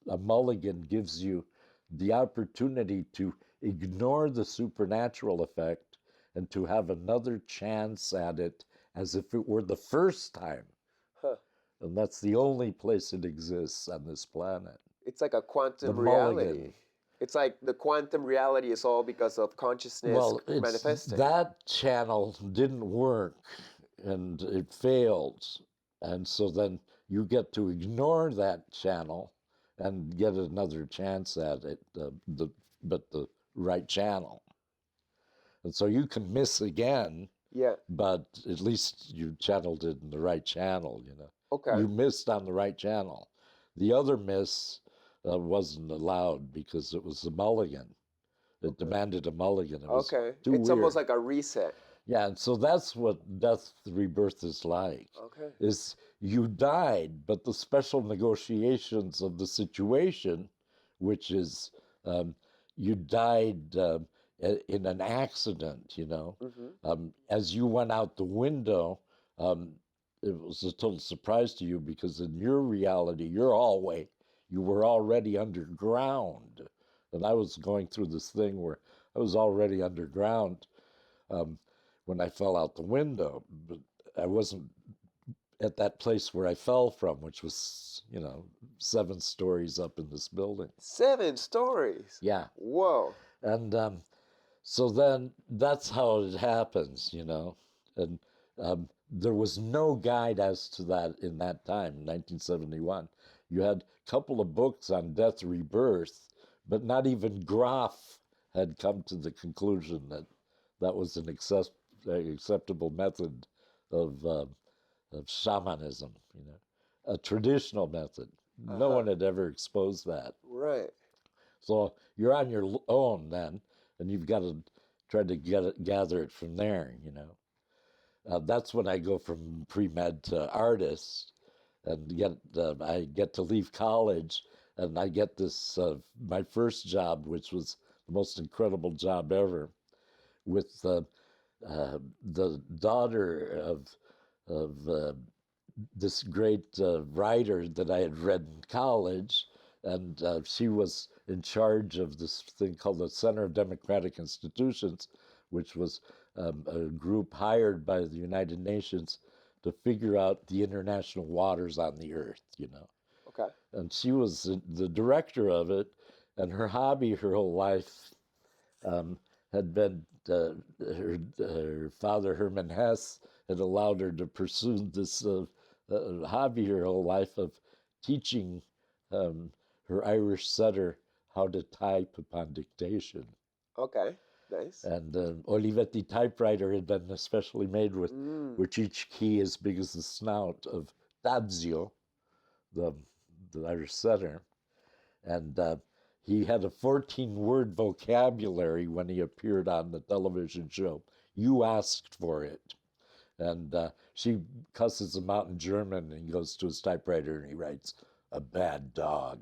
a mulligan gives you the opportunity to ignore the supernatural effect and to have another chance at it as if it were the first time. Huh. And that's the only place it exists on this planet. It's like a The quantum reality. mulligan. It's like the quantum reality is all because of consciousness Well, manifesting. that channel didn't work and it failed. And so then you get to ignore that channel and get another chance at it, but the right channel. And so you can miss again, Yeah. but at least you channeled it in the right channel, you know. Okay. You missed on the right channel. The other miss wasn't allowed because it was a mulligan. It demanded a mulligan. It was Okay. too It's weird. almost like a reset. Yeah, and so that's what death rebirth is like. Okay. Is you died, but the special negotiations of the situation, which is you died in an accident, you know. As you went out the window, it was a total surprise to you because in your reality, your hallway, you were already underground. And I was going through this thing where I was already underground when I fell out the window, but I wasn't at that place where I fell from, which was, you know, 7 stories up in this building. 7 stories. Yeah. Whoa. And so then that's how it happens, you know. And there was no guide as to that in that time, 1971. You had a couple of books on death rebirth, but not even Groff had come to the conclusion that that was an acceptable method of shamanism, you know, a traditional method. No one had ever exposed that. Right. So you're on your own then, and you've got to try to gather it from there, you know. That's when I go from pre-med to artist, and I get to leave college, and I get this my first job, which was the most incredible job ever, with the daughter of this great writer that I had read in college, and she was in charge of this thing called the Center of Democratic Institutions, which was a group hired by the United Nations to figure out the international waters on the earth, you know. Okay. And she was the director of it, And her hobby her whole life had been her father, Herman Hesse, had allowed her to pursue this hobby her whole life of teaching her Irish setter how to type upon dictation. Okay, nice. And Olivetti typewriter had been especially made with which each key as big as the snout of Tadzio, the Irish setter. And he had a 14-word vocabulary when he appeared on the television show. You asked for it. And she cusses him out in German, and he goes to his typewriter and he writes, "A bad dog."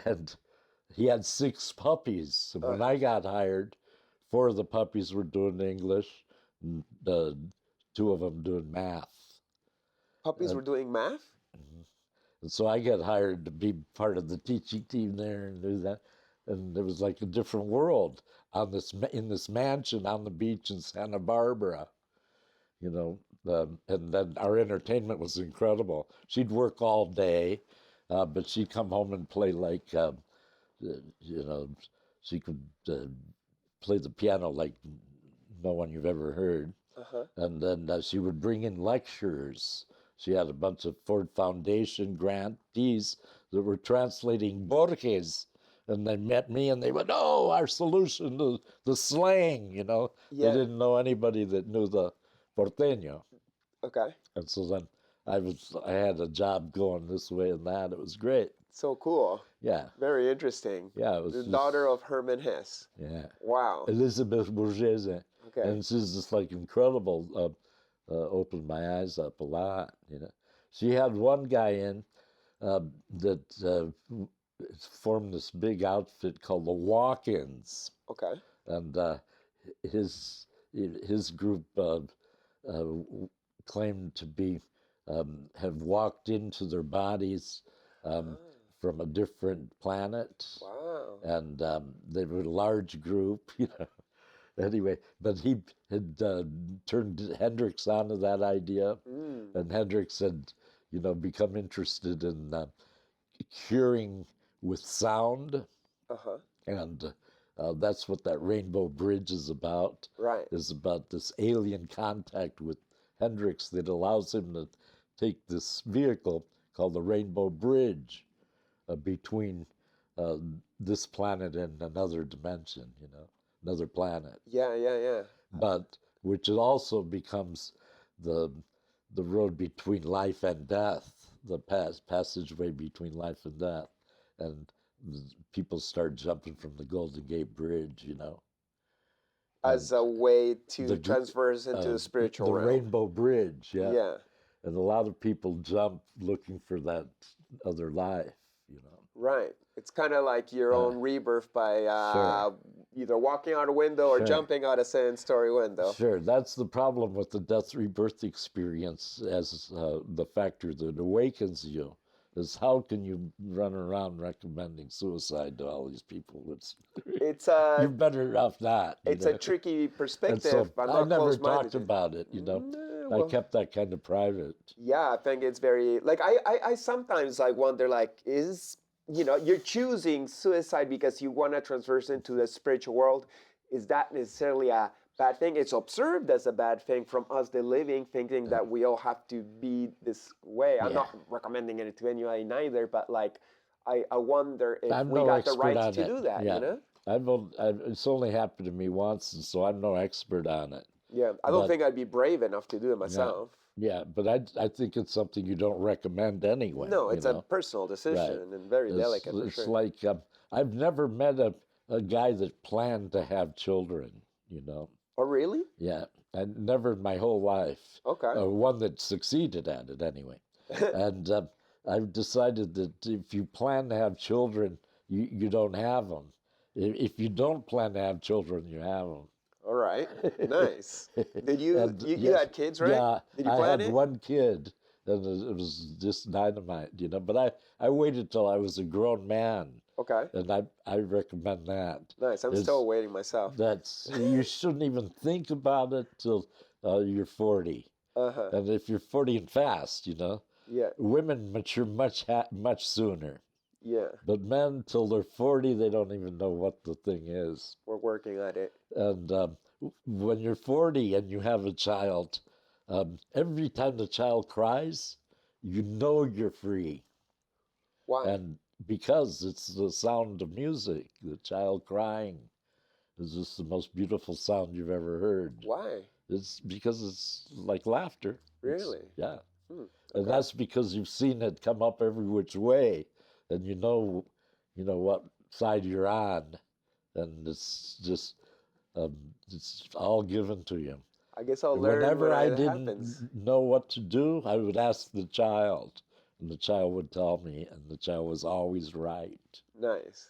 And he had 6 puppies. And when I got hired, 4 of the puppies were doing English, and 2 of them doing math. Puppies were doing math? And so I got hired to be part of the teaching team there and do that. And it was like a different world in this mansion on the beach in Santa Barbara, you know. And then our entertainment was incredible. She'd work all day, but she'd come home and play like, you know, she could play the piano like no one you've ever heard. And then she would bring in lecturers. She had a bunch of Ford Foundation grantees that were translating Borges. And they met me and they went, "Oh, our solution to the slang," you know. Yeah. They didn't know anybody that knew the porteño. Okay. And so then I had a job going this way and that. It was great. So cool. Yeah. Very interesting. Yeah. It was The just, daughter of Herman Hesse. Yeah. Wow. Elizabeth Borghese. Okay. And she's just like incredible. Opened my eyes up a lot, you know. She had one guy in that formed this big outfit called the Walk-Ins. Okay. And his group claimed to be have walked into their bodies from a different planet. Wow. And they were a large group, you know. Anyway, but he had turned Hendrix onto that idea, and Hendrix had, you know, become interested in curing with sound, and that's what that Rainbow Bridge is about. Right. Is about this alien contact with Hendrix that allows him to take this vehicle called the Rainbow Bridge between this planet and another dimension, you know. Another planet. Yeah. But which it also becomes the road between life and death, the passageway between life and death, and people start jumping from the Golden Gate Bridge, you know. As a way to transverse into the spiritual the realm. Rainbow Bridge, yeah. Yeah. And a lot of people jump looking for that other life, you know. Right. It's kind of like your own rebirth by either walking out a window or jumping out a 7-story window. Sure, that's the problem with the death rebirth experience as the factor that awakens you, is how can you run around recommending suicide to all these people? It's you're better off not. It's a tricky perspective. So I never closed-minded. talked about it, you know. I kept that kind of private. Yeah, I think it's very, like, I sometimes like wonder, like, is, you know, you're choosing suicide because you want to transverse into the spiritual world. Is that necessarily a bad thing? It's observed as a bad thing from us, the living, thinking that we all have to be this way. I'm not recommending it to anybody neither, but like, I wonder if we got the right to do that, you know? It's only happened to me once, and so I'm no expert on it. Yeah, I don't think I'd be brave enough to do it myself. Yeah, but I think it's something you don't recommend anyway. No, it's a personal decision and very delicate for it's sure. like, I've never met a guy that planned to have children, you know. Oh, really? Yeah, I never in my whole life. Okay. One that succeeded at it anyway. And I've decided that if you plan to have children, you don't have them. If you don't plan to have children, you have them. All right, nice. Did you had kids, right? Yeah, Did you I plan had it? one kid, and it was just dynamite, you know. But I waited till I was a grown man, Okay, and I recommend that. nice. I'm still waiting myself. You shouldn't even think about it till you're 40, and if you're 40 and fast, you know, Yeah. women mature much sooner. Yeah, But men, till they're 40, they don't even know what the thing is. we're working at it. And when you're 40 and you have a child, every time the child cries, you know you're free. Why? And because it's the sound of music, the child crying is just the most beautiful sound you've ever heard. Why? It's because it's like laughter. Really? Yeah. Hmm. And Okay. that's because you've seen it come up every which way, and you know what side you're on, and it's just it's all given to you. I guess I'll And learn whenever when I it didn't happens. know what to do, I would ask the child, and the child would tell me, and the child was always right. Nice.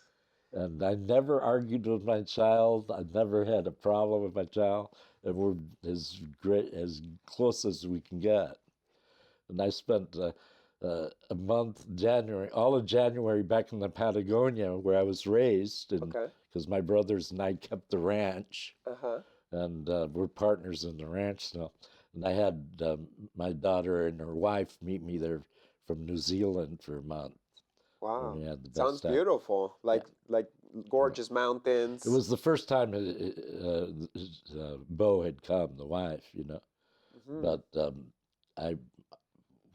And I never argued with my child. I never had a problem with my child, and we're as close as we can get. And I spent a month, January, all of January back in the Patagonia where I was raised, and Okay. because my brothers and I kept the ranch, Uh-huh. and we're partners in the ranch now. And I had my daughter and her wife meet me there from New Zealand for a month. Wow. And we had the Sounds best time. beautiful. Like gorgeous mountains. It was the first time Bo had come, the wife, Mhm. But I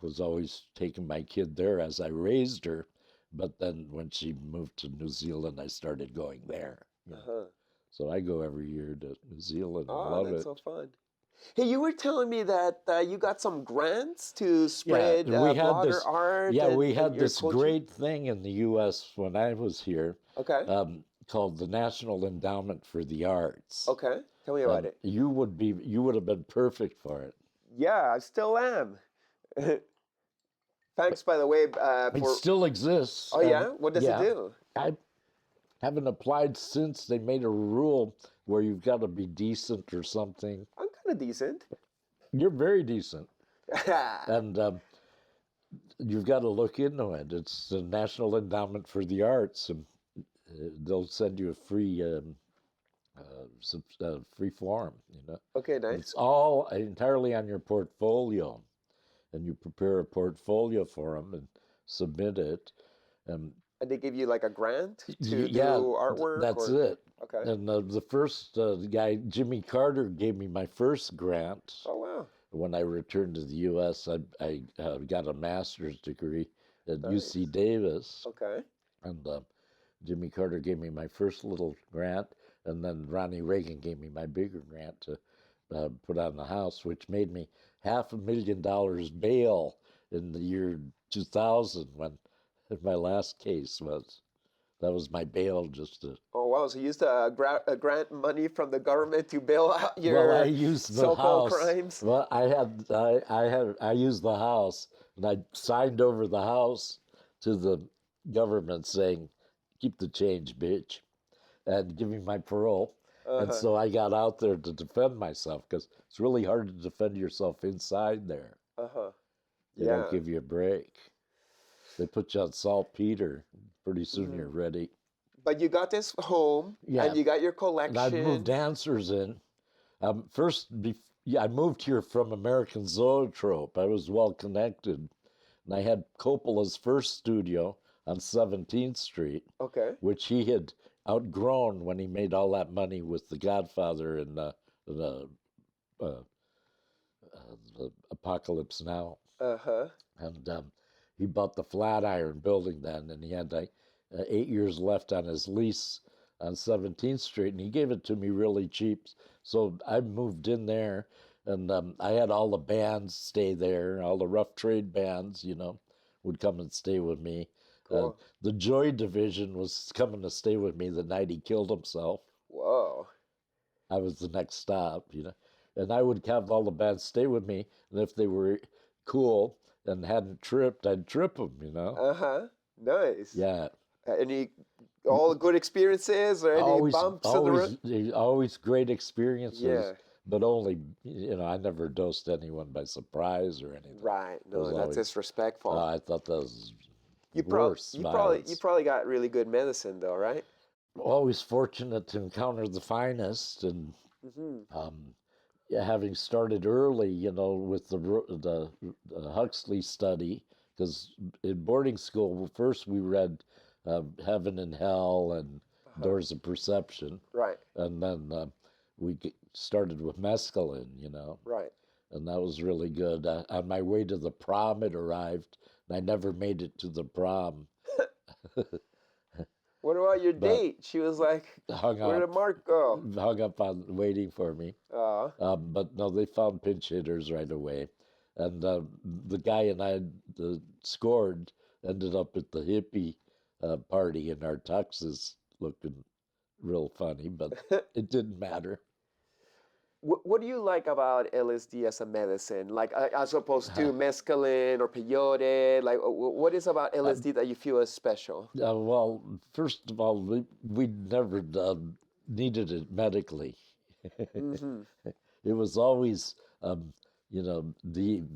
was always taking my kid there as I raised her. But then when she moved to New Zealand, I started going there. Uh-huh. So I go every year to New Zealand and Oh, love that's it. so fun. Hey, you were telling me that you got some grants to spread we had blotter this. art. Yeah, we and had your this culture? great thing in the U.S. when I was here, Okay. called the National Endowment for the Arts. Okay. Tell me about it. You would have been perfect for it. Yeah, I still am. Thanks, by the way, It for. still exists. Oh yeah, what does it yeah, do? I haven't applied since they made a rule where you've got to be decent or something. I'm kind of decent. You're very decent, and you've got to look into it. It's the National Endowment for the Arts, and they'll send you a free form. Okay, nice. It's all entirely on your portfolio, and you prepare a portfolio for them and submit it. And And they give you like a grant to yeah, do artwork? that's or... it. Okay. And the first guy, Jimmy Carter, gave me my first grant. Oh, wow. When I returned to the U.S., I got a master's degree at Nice. UC Davis. Okay. And Jimmy Carter gave me my first little grant, and then Ronnie Reagan gave me my bigger grant to put on the house, which made me $500,000 bail in the year 2000 when my last case was. That was my bail just to. Oh, wow. So you used grant money from the government to bail out Well, I your used the so-called house. crimes? Well, I used the house, and I signed over the house to the government saying, "Keep the change, bitch," and give me my parole. And Uh-huh. so I got out there to defend myself because it's really hard to defend yourself inside there. Uh-huh. They Yeah. don't give you a break. They put you on saltpeter. Pretty soon you're ready. But you got this home, Yeah. and you got your And collection. I've moved dancers in. I moved here from American Zoetrope. I was well connected. And I had Coppola's first studio on 17th Street, Okay. which he had outgrown when he made all that money with The Godfather and the Apocalypse Now. Uh-huh. And he bought the Flatiron building then, and he had like 8 years left on his lease on 17th Street, and he gave it to me really cheap. So I moved in there, and I had all the bands stay there, all the rough trade bands, would come and stay with me. Cool. The Joy Division was coming to stay with me the night he killed himself. Whoa. I was the next stop, and I would have all the bands stay with me, and if they were cool and hadn't tripped, I'd trip them, Uh-huh. Nice. Yeah. Any all good experiences or any bumps in the road? Always great experiences, Yeah. but only, I never dosed anyone by surprise or anything. Right. It No, was that's always- disrespectful. I thought that was you worse probably violence. got really good medicine though, right? Always fortunate to encounter the finest, and having started early, with the Huxley study, because in boarding school, first we read Heaven and Hell and Doors of Perception. Right. And then started with mescaline, Right. and that was really good. On my way to the prom, it arrived, and I never made it to the prom. What about your But date? She was like, hung where did up, Mark go? hung up on waiting for me. But no, they found pinch hitters right away. And the guy and I scored ended up at the hippie party in our tuxes looking real funny, but it didn't matter. What do you like about LSD as a medicine, like as opposed to mescaline or peyote? Like, what is about LSD that you feel is special? Well, first of all, we never needed it medically. Mm-hmm. It was always, the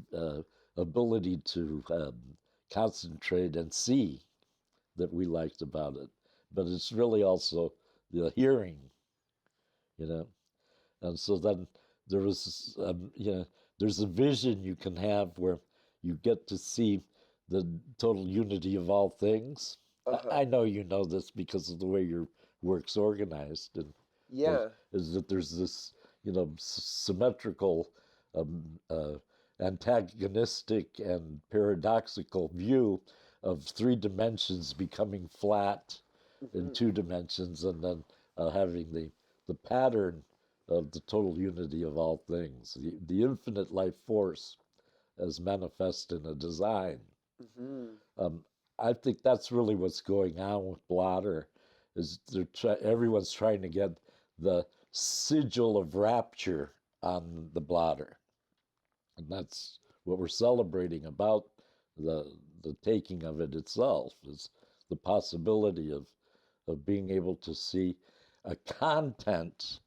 ability to concentrate and see that we liked about it. But it's really also the hearing, And so then there was, there's a vision you can have where you get to see the total unity of all things. I know you know this because of the way your work's organized, and Yeah. is that there's this, symmetrical, antagonistic and paradoxical view of 3 dimensions becoming flat in 2 dimensions, and then having the pattern of the total unity of all things, the infinite life force as manifest in a design. I think that's really what's going on with Blotter, is everyone's trying to get the sigil of rapture on the Blotter. And that's what we're celebrating about the taking of it itself, is the possibility of being able to see a content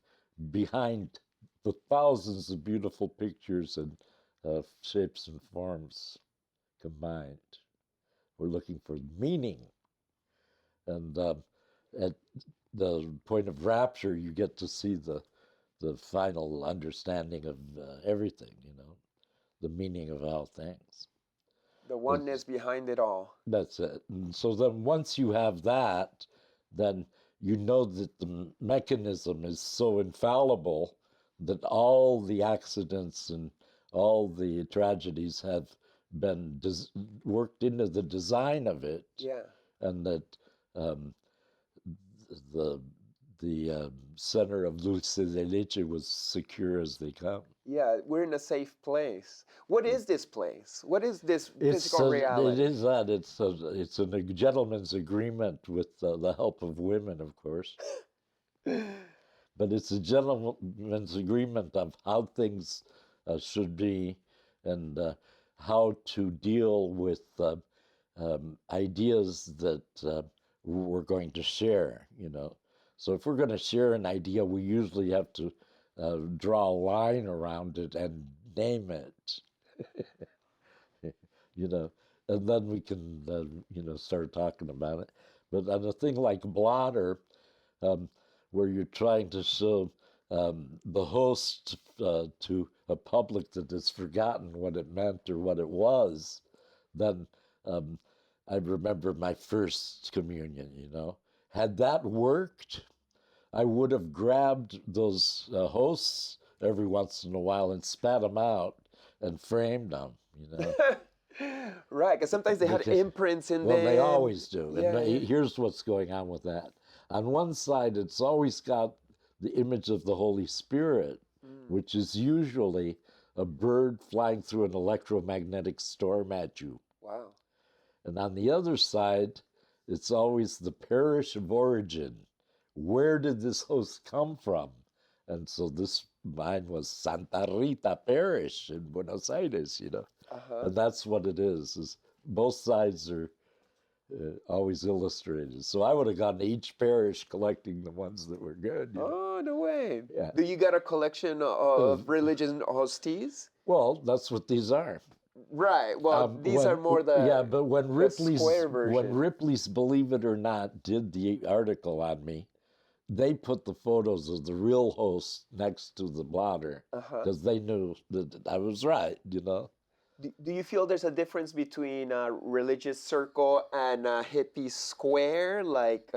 behind the thousands of beautiful pictures and shapes and forms combined. We're looking for meaning. And at the point of rapture, you get to see the final understanding of everything, the meaning of all things. The oneness behind it all. That's it. And so then once you have that, then you know that the mechanism is so infallible that all the accidents and all the tragedies have been worked into the design of it. Yeah. And that the center of Dulce de Leche was secure as they come. Yeah, we're in a safe place. What is this place? What is this physical reality? It is that. It's a gentleman's agreement with the help of women, of course. But it's a gentleman's agreement of how things should be, and how to deal with ideas that we're going to share, So if we're going to share an idea, we usually have to draw a line around it and name it, and then we can, start talking about it. But on a thing like Blotter, where you're trying to show the host to a public that has forgotten what it meant or what it was, then I remember my first communion, Had that worked, I would have grabbed those hosts every once in a while and spat them out and framed them, Right, because sometimes they had imprints in them. Well, they always do. Yeah. And here's what's going on with that. On one side, it's always got the image of the Holy Spirit, which is usually a bird flying through an electromagnetic storm at you. Wow. And on the other side, it's always the parish of origin. Where did this host come from? And so mine was Santa Rita Parish in Buenos Aires, And that's what it is both sides are always illustrated. So I would have gone to each parish collecting the ones that were good. Oh, no way. Yeah. Do you got a collection of religious hosties? Well, that's what these are. Right. Well, these are more the yeah. But when square version. Ripley's Believe It or Not did the article on me, they put the photos of the real host next to the blotter because they knew that I was right. Do you feel there's a difference between a religious circle and a hippie square? Like,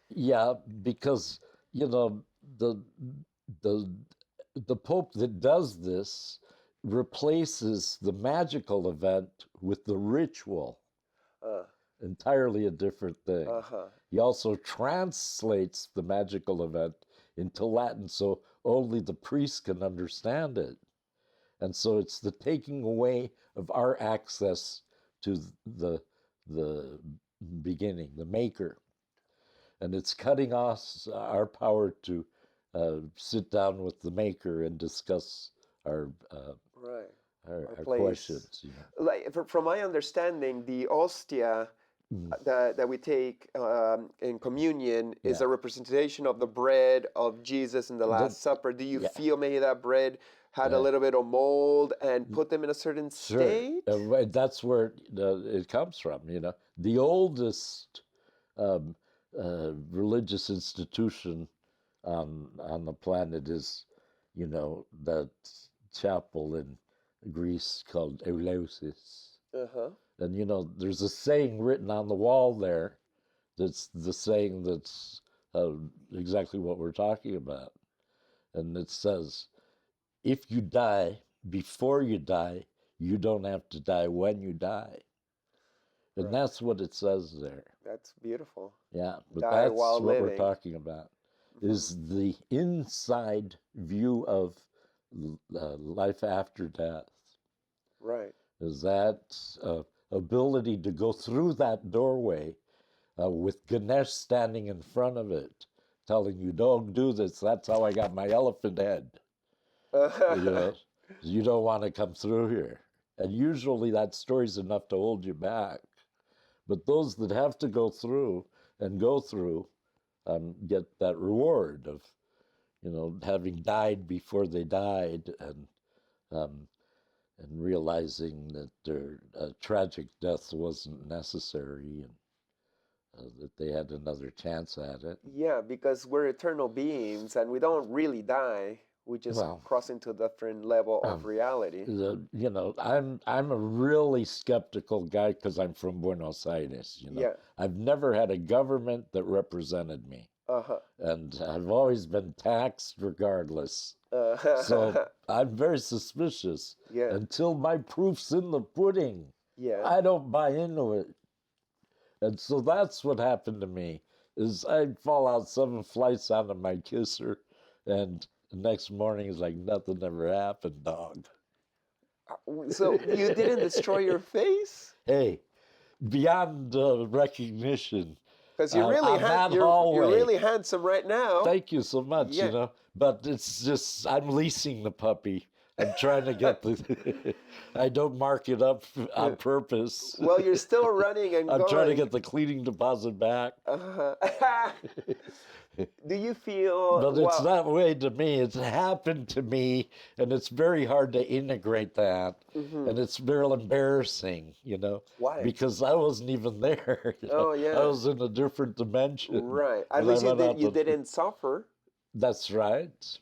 Yeah, because you know the the the Pope that does this replaces the magical event with the ritual, uh, entirely a different thing. uh-huh. He also translates the magical event into Latin so only the priest can understand it. And so it's the taking away of our access to the beginning, the maker. And it's cutting off our power to sit down with the maker and discuss our Right. our Place. questions. You know. Like, from my understanding, the ostia that we take in communion is Yeah. a representation of the bread of Jesus in the Last Supper. Do you yeah. feel maybe that bread had a Yeah. little bit of mold and put them in a certain state? Right, that's where it comes from. You know, the oldest um, religious institution on the planet is, you know, that chapel in Greece called Eleusis. Uh-huh. And you know, there's a saying written on the wall there. That's the saying that's exactly what we're talking about, and it says, "If you die before you die, you don't have to die when you die." And Right. that's what it says there. That's beautiful. Yeah, but Die that's while what living. we're talking about, is the inside view of life after death. Right. Is that ability to go through that doorway with Ganesh standing in front of it, telling you, "Don't do this. That's how I got my elephant head." You know, you don't want to come through here. And usually that story's enough to hold you back. But those that have to go through and go through get that reward of, you know, having died before they died, and realizing that their tragic death wasn't necessary, and that they had another chance at it. Yeah, because we're eternal beings and we don't really die. We just Well, cross into a different level of reality. You know, I'm a really skeptical guy because I'm from Buenos Aires. You know, Yeah. I've never had a government that represented me, Uh-huh. and I've always been taxed regardless. So I'm very suspicious. Yeah. Until my proof's in the pudding, Yeah. I don't buy into it. And so that's what happened to me. Is I'd fall out 7 flights out of my kisser, and the next morning is like nothing ever happened, dog. So you didn't destroy your face? Hey, beyond recognition. Because you're on that hallway. you're really handsome right now. Thank you so much. Yeah. You know, but it's just I'm leasing the puppy. I'm trying to get the. I don't mark it up on purpose. Well, you're still running and I'm going. trying to get the cleaning deposit back. Do you feel? But it's that way to me. It's happened to me, and it's very hard to integrate that. And it's very embarrassing, you know. Why? Because I wasn't even there. You know? Oh, yeah. I was in a different dimension. Right. At when I least went you out the- didn't suffer. That's right.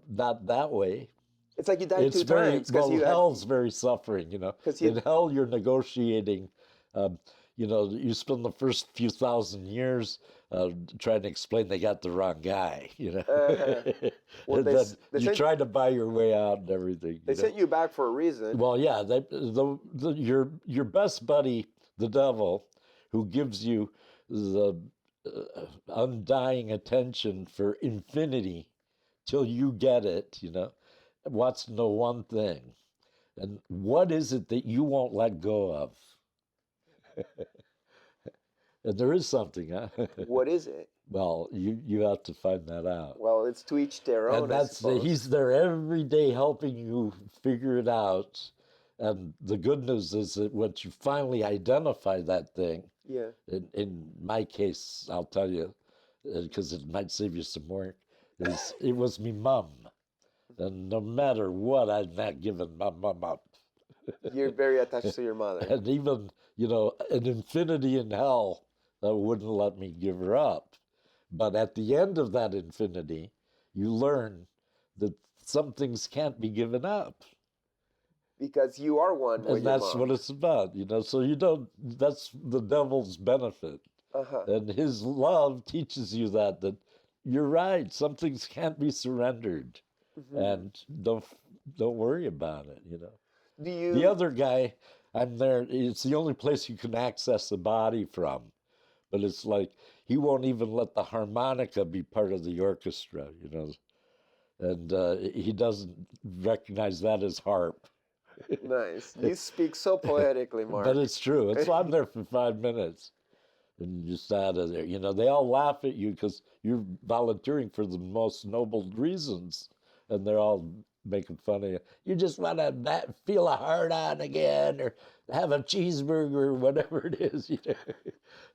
Not that way. It's like you died It's two very times. well. You had, Hell's very suffering, you know. 'Cause you- In hell, you're negotiating. You know, you spend the first few thousand years trying to explain they got the wrong guy. You know, Well, and they then s- they you sent- try to buy your way out and everything. they you know? sent you back for a reason. Well, yeah, your best buddy, the devil, who gives you the undying attention for infinity till you get it, you know, wants to know one thing. And what is it that you won't let go of? And there is something, huh? What is it? Well, you have to find that out. Well, it's to each their own. And I that's suppose. he's there every day helping you figure it out. And the good news is that once you finally identify that thing, Yeah. in my case, I'll tell you, because it might save you some work, is it was me mum. And no matter what, I'm not giving my mum up. You're very attached to your mother. And even, you know, an infinity in hell wouldn't let me give her up. But at the end of that infinity, you learn that some things can't be given up. because you are one with And your that's mom. what it's about, you know. So you don't, that's the devil's benefit. Uh-huh. And his love teaches you that you're right, some things can't be surrendered. And don't worry about it, you know. Do The you other guy, I'm there, it's the only place you can access the body from. But it's like he won't even let the harmonica be part of the orchestra, you know. And he doesn't recognize that as harp. nice. You speak so poetically, But Mark. it's true. It's I'm there for 5 minutes and you're just out of there. You know, they all laugh at you because you're volunteering for the most noble reasons, and they're all making fun of you. You just want to feel a heart on again, or have a cheeseburger, or whatever it is. You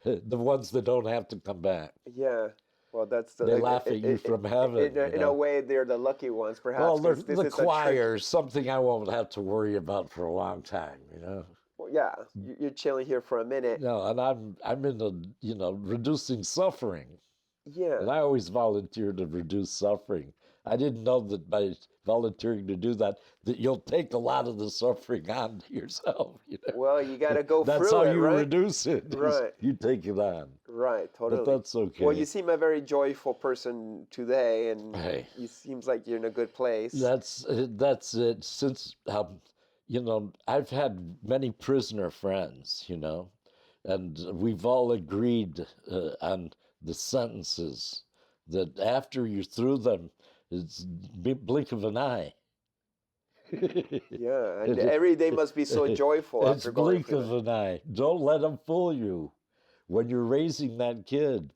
know, the ones that don't have to come back. Yeah. Well, that's the They laugh at you from heaven. In a way, they're the lucky ones, perhaps. Well, 'cause this the is a trick. choir is something I won't have to worry about for a long time. You know. Well, yeah, you're chilling here for a minute. No, and I'm in the, you know, reducing suffering. Yeah. And I always volunteer to reduce suffering. I didn't know that by volunteering to do that you'll take a lot of the suffering on yourself. You know? Well, you got to go That's through how it, you right? reduce it. Right. You take it on. Right, totally. But that's okay. Well, you seem a very joyful person today, and Hey. it seems like you're in a good place. That's it. Since you know, I've had many prisoner friends, you know, and we've all agreed on the sentences that after you're through them, it's blink of an eye. Yeah, and every day must be so joyful It's after going blink through of that. an eye. Don't let them fool you. When you're raising that kid,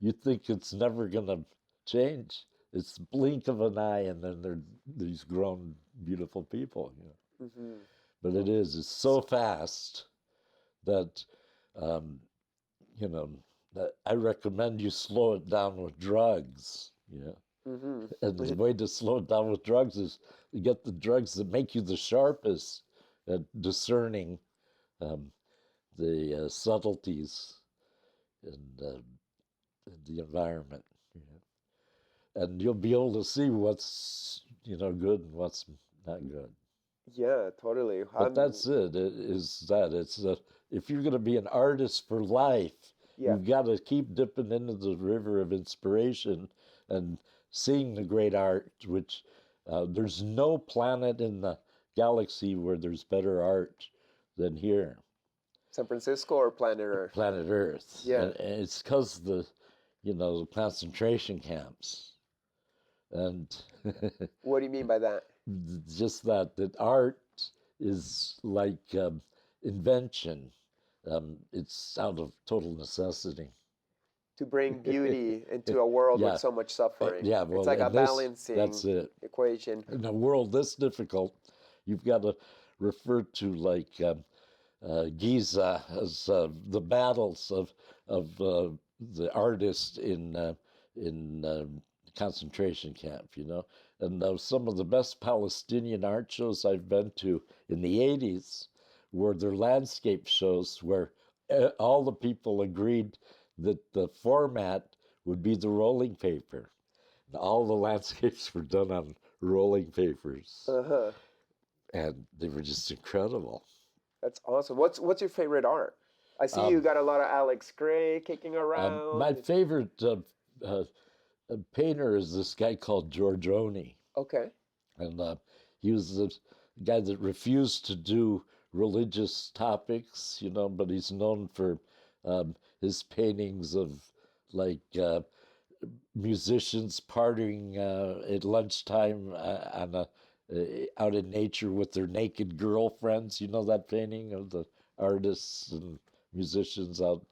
you think it's never gonna change. It's the blink of an eye, and then they're these grown, beautiful people. You know. Mm-hmm. But it is. It's so fast that, you know, that I recommend you slow it down with drugs. You know. Mm-hmm. And the way to slow it down with drugs is to get the drugs that make you the sharpest at discerning the subtleties in the environment. You know? And you'll be able to see what's, you know, good and what's not good. Yeah, totally. But that's it. It is that. It's if you're going to be an artist for life, Yeah. you've got to keep dipping into the river of inspiration and seeing the great art, which there's no planet in the galaxy where there's better art than here. San Francisco or planet Earth? Planet Earth. Yeah. And it's because the, you know, the concentration camps. And What do you mean by that? just that art is like invention. It's out of total necessity. To bring beauty into a world Yeah. with so much suffering. Yeah, well, it's like a and this- balancing that's it. equation. In a world this difficult, you've got to refer to like Giza as the battles of the artist in concentration camp, you know. And some of the best Palestinian art shows I've been to in the 80s were their landscape shows where all the people agreed that the format would be the rolling paper. And all the landscapes were done on rolling papers. Uh-huh. And they were just incredible. That's awesome. What's your favorite art? I see you got a lot of Alex Gray kicking around. My favorite painter is this guy called Giorgione. Okay. And he was the guy that refused to do religious topics, you know, but he's known for his paintings of like musicians partying at lunchtime on out in nature with their naked girlfriends. You know that painting of the artists and musicians out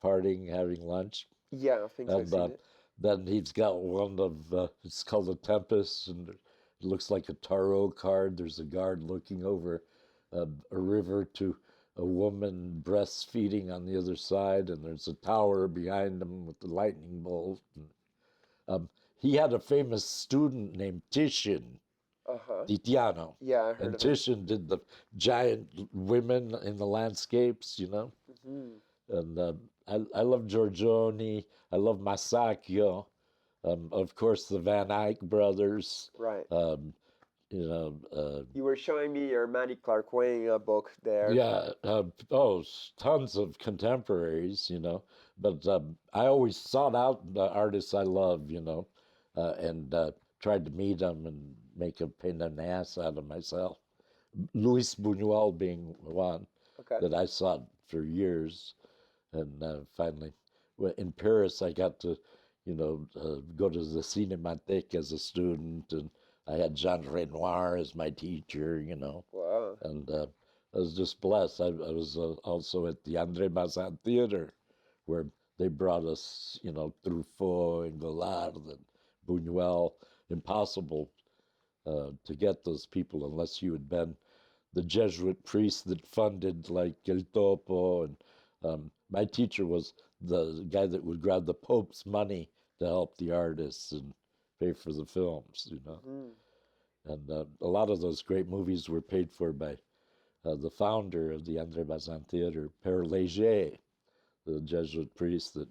partying, having lunch? Yeah, I think I've seen it. Then he's got one of, it's called The Tempest, and it looks like a tarot card. There's a guard looking over a river to a woman breastfeeding on the other side, and there's a tower behind him with the lightning bolt. He had a famous student named Titian, Uh-huh. Titiano. Yeah, I heard And of it. Titian did the giant women in the landscapes, you know. Mhm. And I love Giorgione. I love Masaccio. Of course, the Van Eyck brothers. Right. you know. You were showing me your Manny Clark Wayne book there. Yeah, tons of contemporaries, you know. But I always sought out the artists I love, you know, and tried to meet them and make a pain in the ass out of myself. Luis Buñuel being one Okay. that I sought for years, and finally, in Paris, I got to, you know, go to the Cinémathèque as a student, and I had Jean Renoir as my teacher, you know. Wow. And I was just blessed. I was also at the André Bazin Theater, where they brought us, you know, Truffaut and Godard and Buñuel. Impossible to get those people unless you had been the Jesuit priest that funded like El Topo. And my teacher was the guy that would grab the Pope's money to help the artists and pay for the films, you know. And a lot of those great movies were paid for by the founder of the André Bazin Theater, Père Léger, the Jesuit priest that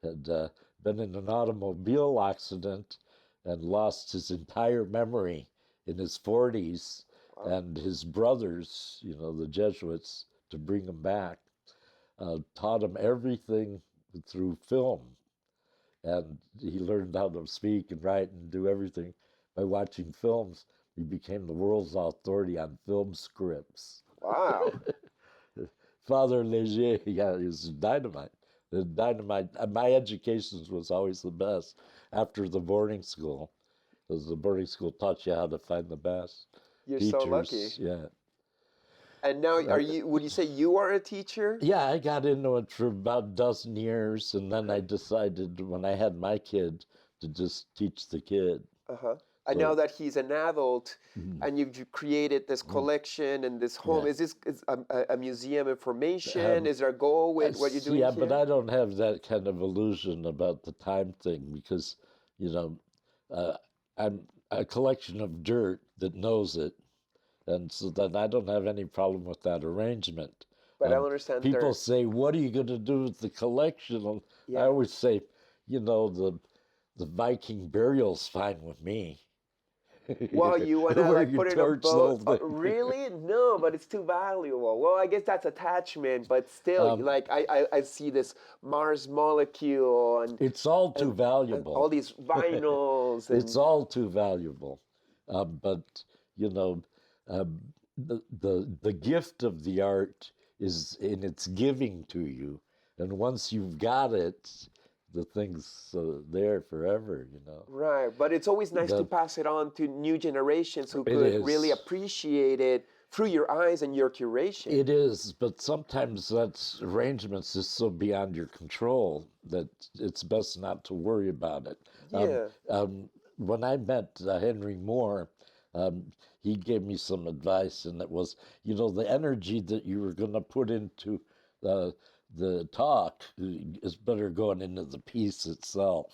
had been in an automobile accident and lost his entire memory in his 40s. Wow. And his brothers, you know, the Jesuits, to bring him back, taught him everything through film. And he learned how to speak and write and do everything by watching films. He became the world's authority on film scripts. Wow. Father Léger, yeah, he was dynamite. The dynamite. My education was always the best after the boarding school, because the boarding school taught you how to find the best You're teachers. so lucky. Yeah. And now, would you say you are a teacher? Yeah, I got into it for about a dozen years, and then I decided when I had my kid to just teach the kid. Uh-huh. And now that he's an adult, and you've created this collection and this home, is this a museum information? Is there a goal with what you're doing Yeah, here? but I don't have that kind of illusion about the time thing because, you know, I'm a collection of dirt that knows it, and so then I don't have any problem with that arrangement. But I don't understand. People say, "What are you going to do with the collection?" And I always say, you know, the Viking burial's fine with me. Well, you want to like put it in a boat? Really? No, but it's too valuable. Well, I guess that's attachment, but still, like I see this Mars molecule and it's all too valuable. And all these vinyls. It's all too valuable, but you know, the gift of the art is in its giving to you, and once you've got it, the thing's there forever, you know. Right, but it's always nice to pass it on to new generations who could really appreciate it through your eyes and your curation. It is, but sometimes that arrangements is so beyond your control that it's best not to worry about it. Yeah. When I met Henry Moore, he gave me some advice, and it was, you know, the energy that you were going to put into the talk is better going into the piece itself.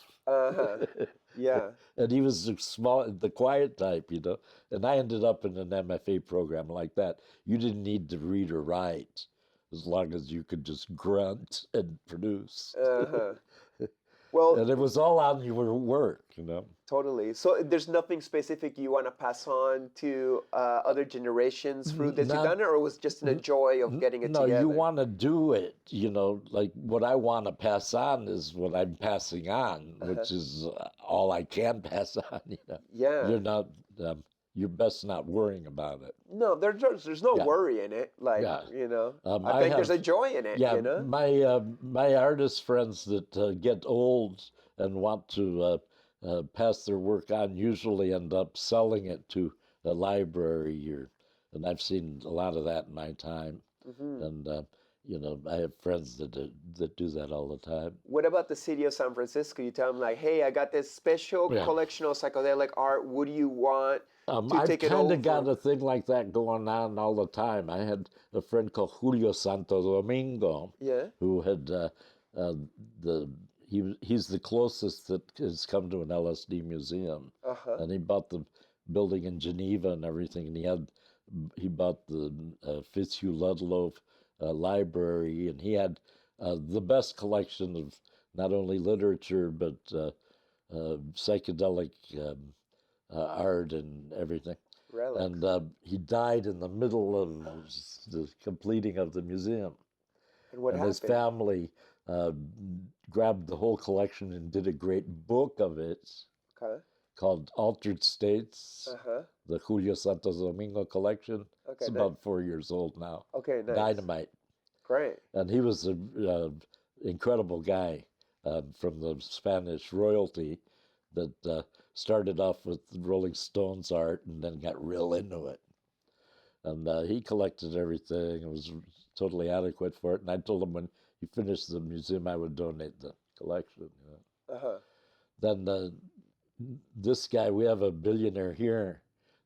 Yeah. And he was the quiet type, you know. And I ended up in an MFA program like that. You didn't need to read or write as long as you could just grunt and produce. Well, and it was all on your work, you know. Totally. So there's nothing specific you want to pass on to other generations through this you've done, or it was just a joy of getting it together? No, you want to do it, you know, like what I want to pass on is what I'm passing on, which is all I can pass on, you know. Yeah. You're not, you're best not worrying about it. No, there's no worry in it. Like, you know, I think there's a joy in it, you know. My artist friends that get old and want to pass their work on usually end up selling it to a library, and I've seen a lot of that in my time. And you know, I have friends that do that all the time. What about the city of San Francisco? You tell them like, hey, I got this special collection of psychedelic art. What do you want to take it over? I've kind of got a thing like that going on all the time. I had a friend called Julio Santo Domingo, who had he's the closest that has come to an LSD museum, and he bought the building in Geneva and everything, and he bought the Fitzhugh Ludlow library, and he had the best collection of not only literature but psychedelic art and everything. relics. And he died in the middle of the completing of the museum. And what And happened? his family grabbed the whole collection and did a great book of it Okay. called Altered States, Uh-huh. the Julio Santos Domingo collection. Okay, It's nice. about 4 years old now. Okay, nice. Dynamite. Great. And he was an incredible guy from the Spanish royalty that started off with Rolling Stones art and then got real into it. And he collected everything and was totally adequate for it. And I told him when he finished the museum, I would donate the collection. You know. Uh-huh. Then this guy, we have a billionaire here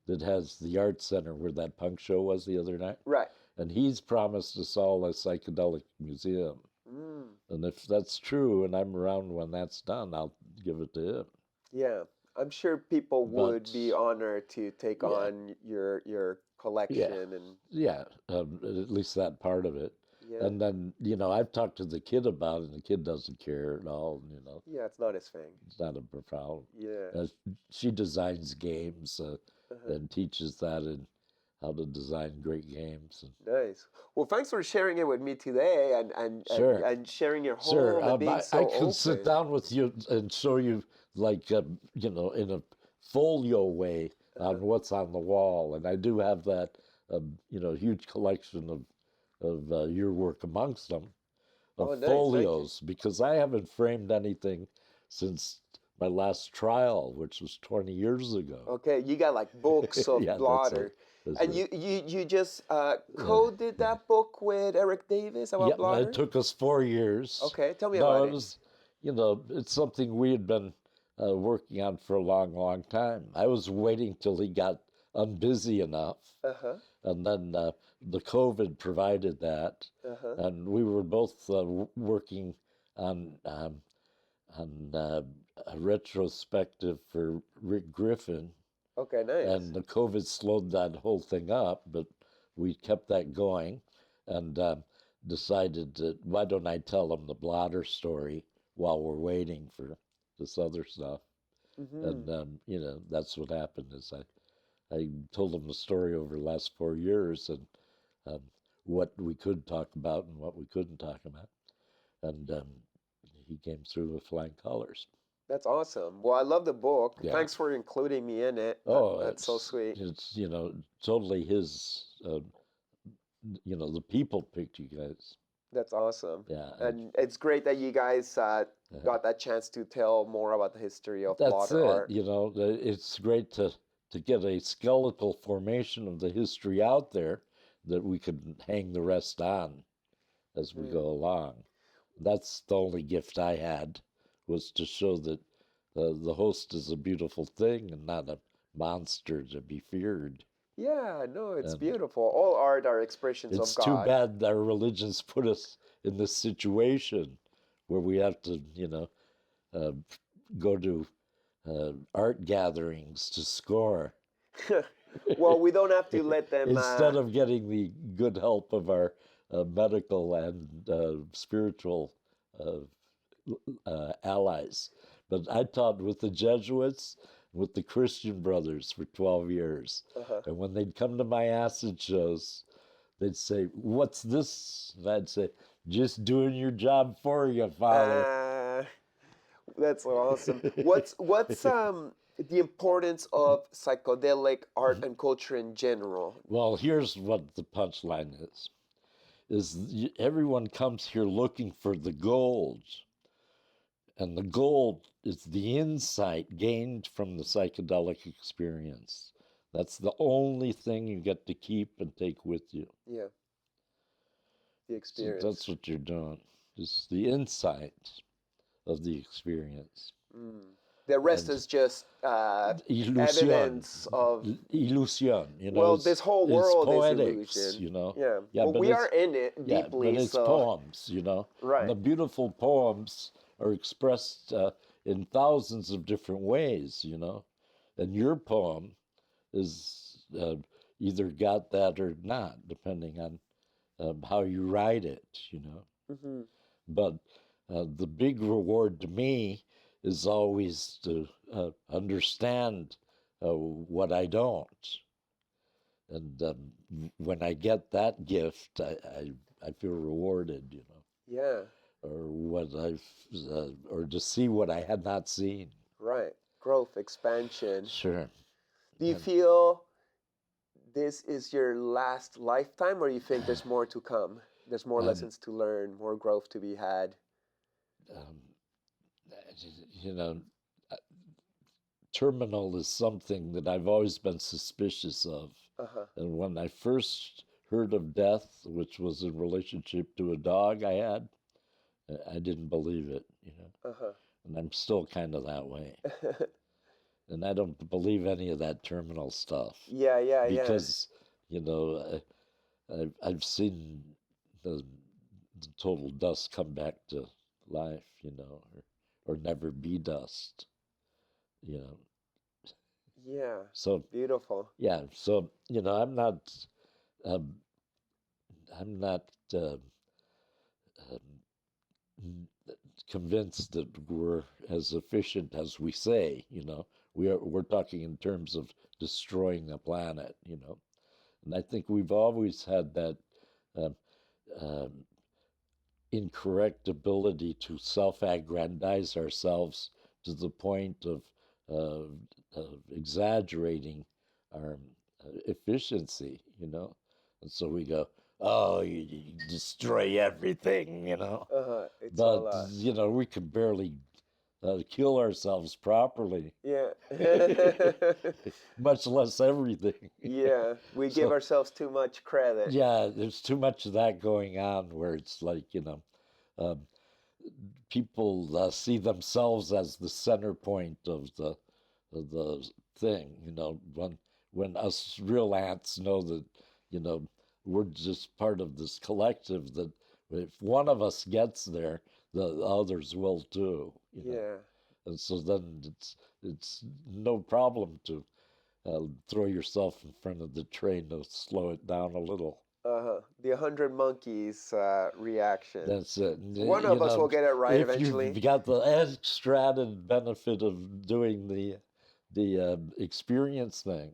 that has the art center where that punk show was the other night. Right. And he's promised us all a psychedelic museum. Mm. And if that's true and I'm around when that's done, I'll give it to him. Yeah. I'm sure people would be honored to take on your collection and yeah, at least that part of it. yeah. And then, you know, I've talked to the kid about it, and the kid doesn't care at all, you know. Yeah, it's not his thing. It's not a problem. Yeah. She designs games Uh-huh. and teaches that and how to design great games. And, Nice. Well, thanks for sharing it with me today Sure. and sharing your home sure, and being so I open. could sit down with you and show you, like, you know, in a folio way on what's on the wall. And I do have that, you know, huge collection of your work amongst them, of Oh, nice. Thank you. folios, because I haven't framed anything since my last trial, which was 20 years ago. Okay, you got like books of Yeah, that's Blotter. it. That's And it. you just co-did that book with Eric Davis about Yeah, Blotter? it took us 4 years. Okay, tell me No, about it it. was, you know, it's something we had been working on for a long, long time. I was waiting till he got unbusy enough, Uh-huh. and then the COVID provided that, Uh-huh. and we were both working on a retrospective for Rick Griffin, Okay, nice. and the COVID slowed that whole thing up, but we kept that going, and decided that why don't I tell them the Blotter story while we're waiting for this other stuff. Mhm. And you know, that's what happened is I told him the story over the last 4 years and what we could talk about and what we couldn't talk about, and he came through with flying colors. That's awesome. Well, I love the book. Yeah. Thanks for including me in it. Oh, That's so it's- sweet. It's, you know, totally his. You know, the people picked you guys. That's awesome. Yeah, And it's great that you guys got that chance to tell more about the history of that's Blotter it. art. You know, it's great to get a skeletal formation of the history out there that we could hang the rest on as we go along. That's the only gift I had, was to show that the host is a beautiful thing and not a monster to be feared. Yeah, no, it's And beautiful. All art are expressions It's of too God. bad our religions put us in this situation where we have to, you know, go to art gatherings to score Well, we don't have to let them. instead of getting the good help of our medical and spiritual allies. But I taught with the Jesuits, with the Christian brothers for 12 years. Uh-huh. And when they'd come to my acid shows, they'd say, "What's this?" And I'd say, "Just doing your job for you, Father." That's awesome. What's the importance of psychedelic art and culture in general? Well, here's what the punchline is everyone comes here looking for the gold. And the gold is the insight gained from the psychedelic experience. That's the only thing you get to keep and take with you. Yeah. The So experience. that's what you're doing. It's the insight of the experience. The rest and is just Illusion. evidence of. Illusion, you know. Well, this whole world is poetics, illusion. you know. Yeah. Well, but we it's- are in it Yeah, deeply. but it's so. poems, you know. Right. And the beautiful poems are expressed in thousands of different ways, you know. And your poem is either got that or not, depending on how you write it, you know. Mm-hmm. But the big reward to me is always to understand what I don't. And when I get that gift, I feel rewarded, you know, Yeah. or or to see what I had not seen. Right. Growth, expansion. Sure. Do you And, feel this is your last lifetime, or you think there's more to come? There's more Um, lessons to learn, more growth to be had. um, you know, uh, terminal is something that I've always been suspicious of. Uh-huh. And when I first heard of death, which was in relationship to a dog I had, I didn't believe it, you know. Uh-huh. And I'm still kind of that way. And I don't believe any of that terminal stuff Yeah. because, you know, I've seen the total dust come back to life, you know, or never be dust, you know. Yeah. So Beautiful. yeah, so you know, um, I'm not um, convinced that we're as efficient as we say. You know, we're talking in terms of destroying the planet. You know, and I think we've always had that um, um, incorrect ability to self-aggrandize ourselves to the point of exaggerating our efficiency, you know. And so we go, oh, you destroy everything, you know. Uh-huh. It's But, all you know, we could barely kill ourselves properly, yeah. much less everything. Yeah. We give So, ourselves too much credit. yeah, there's too much of that going on where it's like, you know, um, people see themselves as the center point of the thing. You know, when us real ants know that, you know, we're just part of this collective. That if one of us gets there, the others will too. You know? Yeah. And so then it's no problem to throw yourself in front of the train to slow it down a little. Uh-huh. The 100 monkeys reaction. That's it. One of us will get it right if eventually. you've got the extra added benefit of doing the experience thing,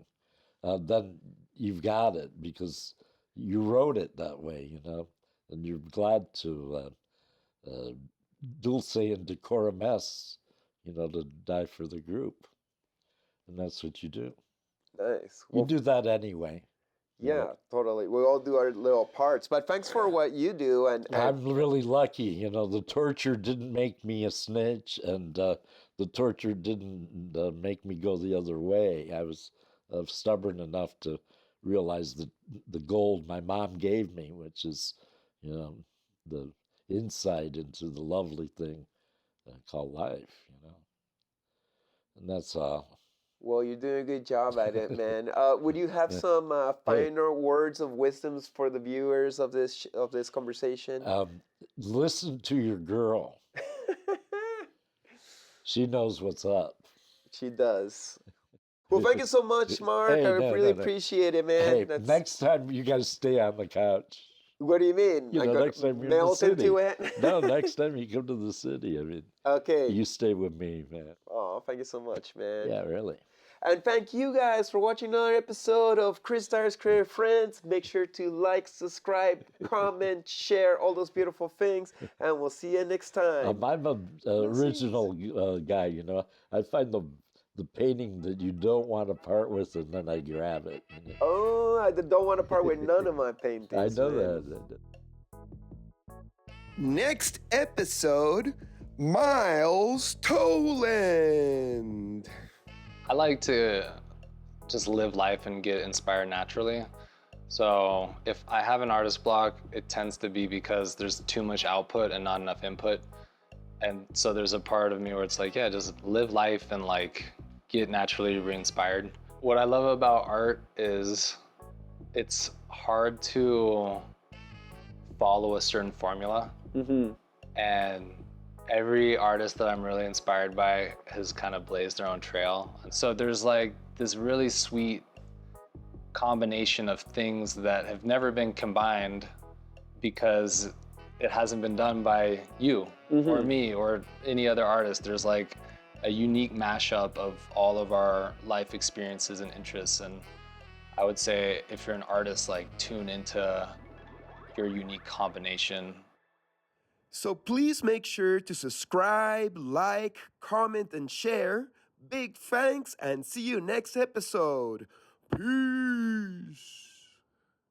then you've got it because you wrote it that way, you know, and you're glad to dulce and decorum est, you know, to die for the group, and that's what you do. Nice. You Well, do that anyway. You yeah, know. totally. We all do our little parts. But thanks for what you do. And I'm really lucky, you know. The torture didn't make me a snitch, and the torture didn't make me go the other way. I was stubborn enough to realize that the gold my mom gave me, which is, you know, the insight into the lovely thing called life, you know, and that's all. well, you're doing a good job at it, man. Would you have Yeah. some Hey. final words of wisdoms for the viewers of this conversation? Listen to your girl. She knows what's up. She does. Well, thank you so much, Mark. Hey, I no, really no, no. appreciate it, man. Hey, next time you guys stay on the couch. What do you mean? You I know, got next time you're in the melt city. into it? No, next time you come to the city. I mean, Okay. you stay with me, man. Oh, thank you so much, man. Yeah, really. And thank you guys for watching another episode of Chris Dyer's Creative Friends. Make sure to like, subscribe, comment, share, all those beautiful things. And we'll see you next time. I'm an original guy, you know. I find the painting that you don't want to part with, and then I grab it. You know? Oh, I don't want to part with none of my paintings. I know man. that. Next episode, Miles Toland. I like to just live life and get inspired naturally. So if I have an artist block, it tends to be because there's too much output and not enough input. And so there's a part of me where it's like, yeah, just live life and like get naturally re-inspired. What I love about art is it's hard to follow a certain formula. Mm-hmm. And every artist that I'm really inspired by has kind of blazed their own trail. And so there's like this really sweet combination of things that have never been combined because it hasn't been done by you or me or any other artist. There's like a unique mashup of all of our life experiences and interests. And I would say if you're an artist, like tune into your unique combination. So please make sure to subscribe, like, comment, and share. Big thanks and see you next episode. Peace.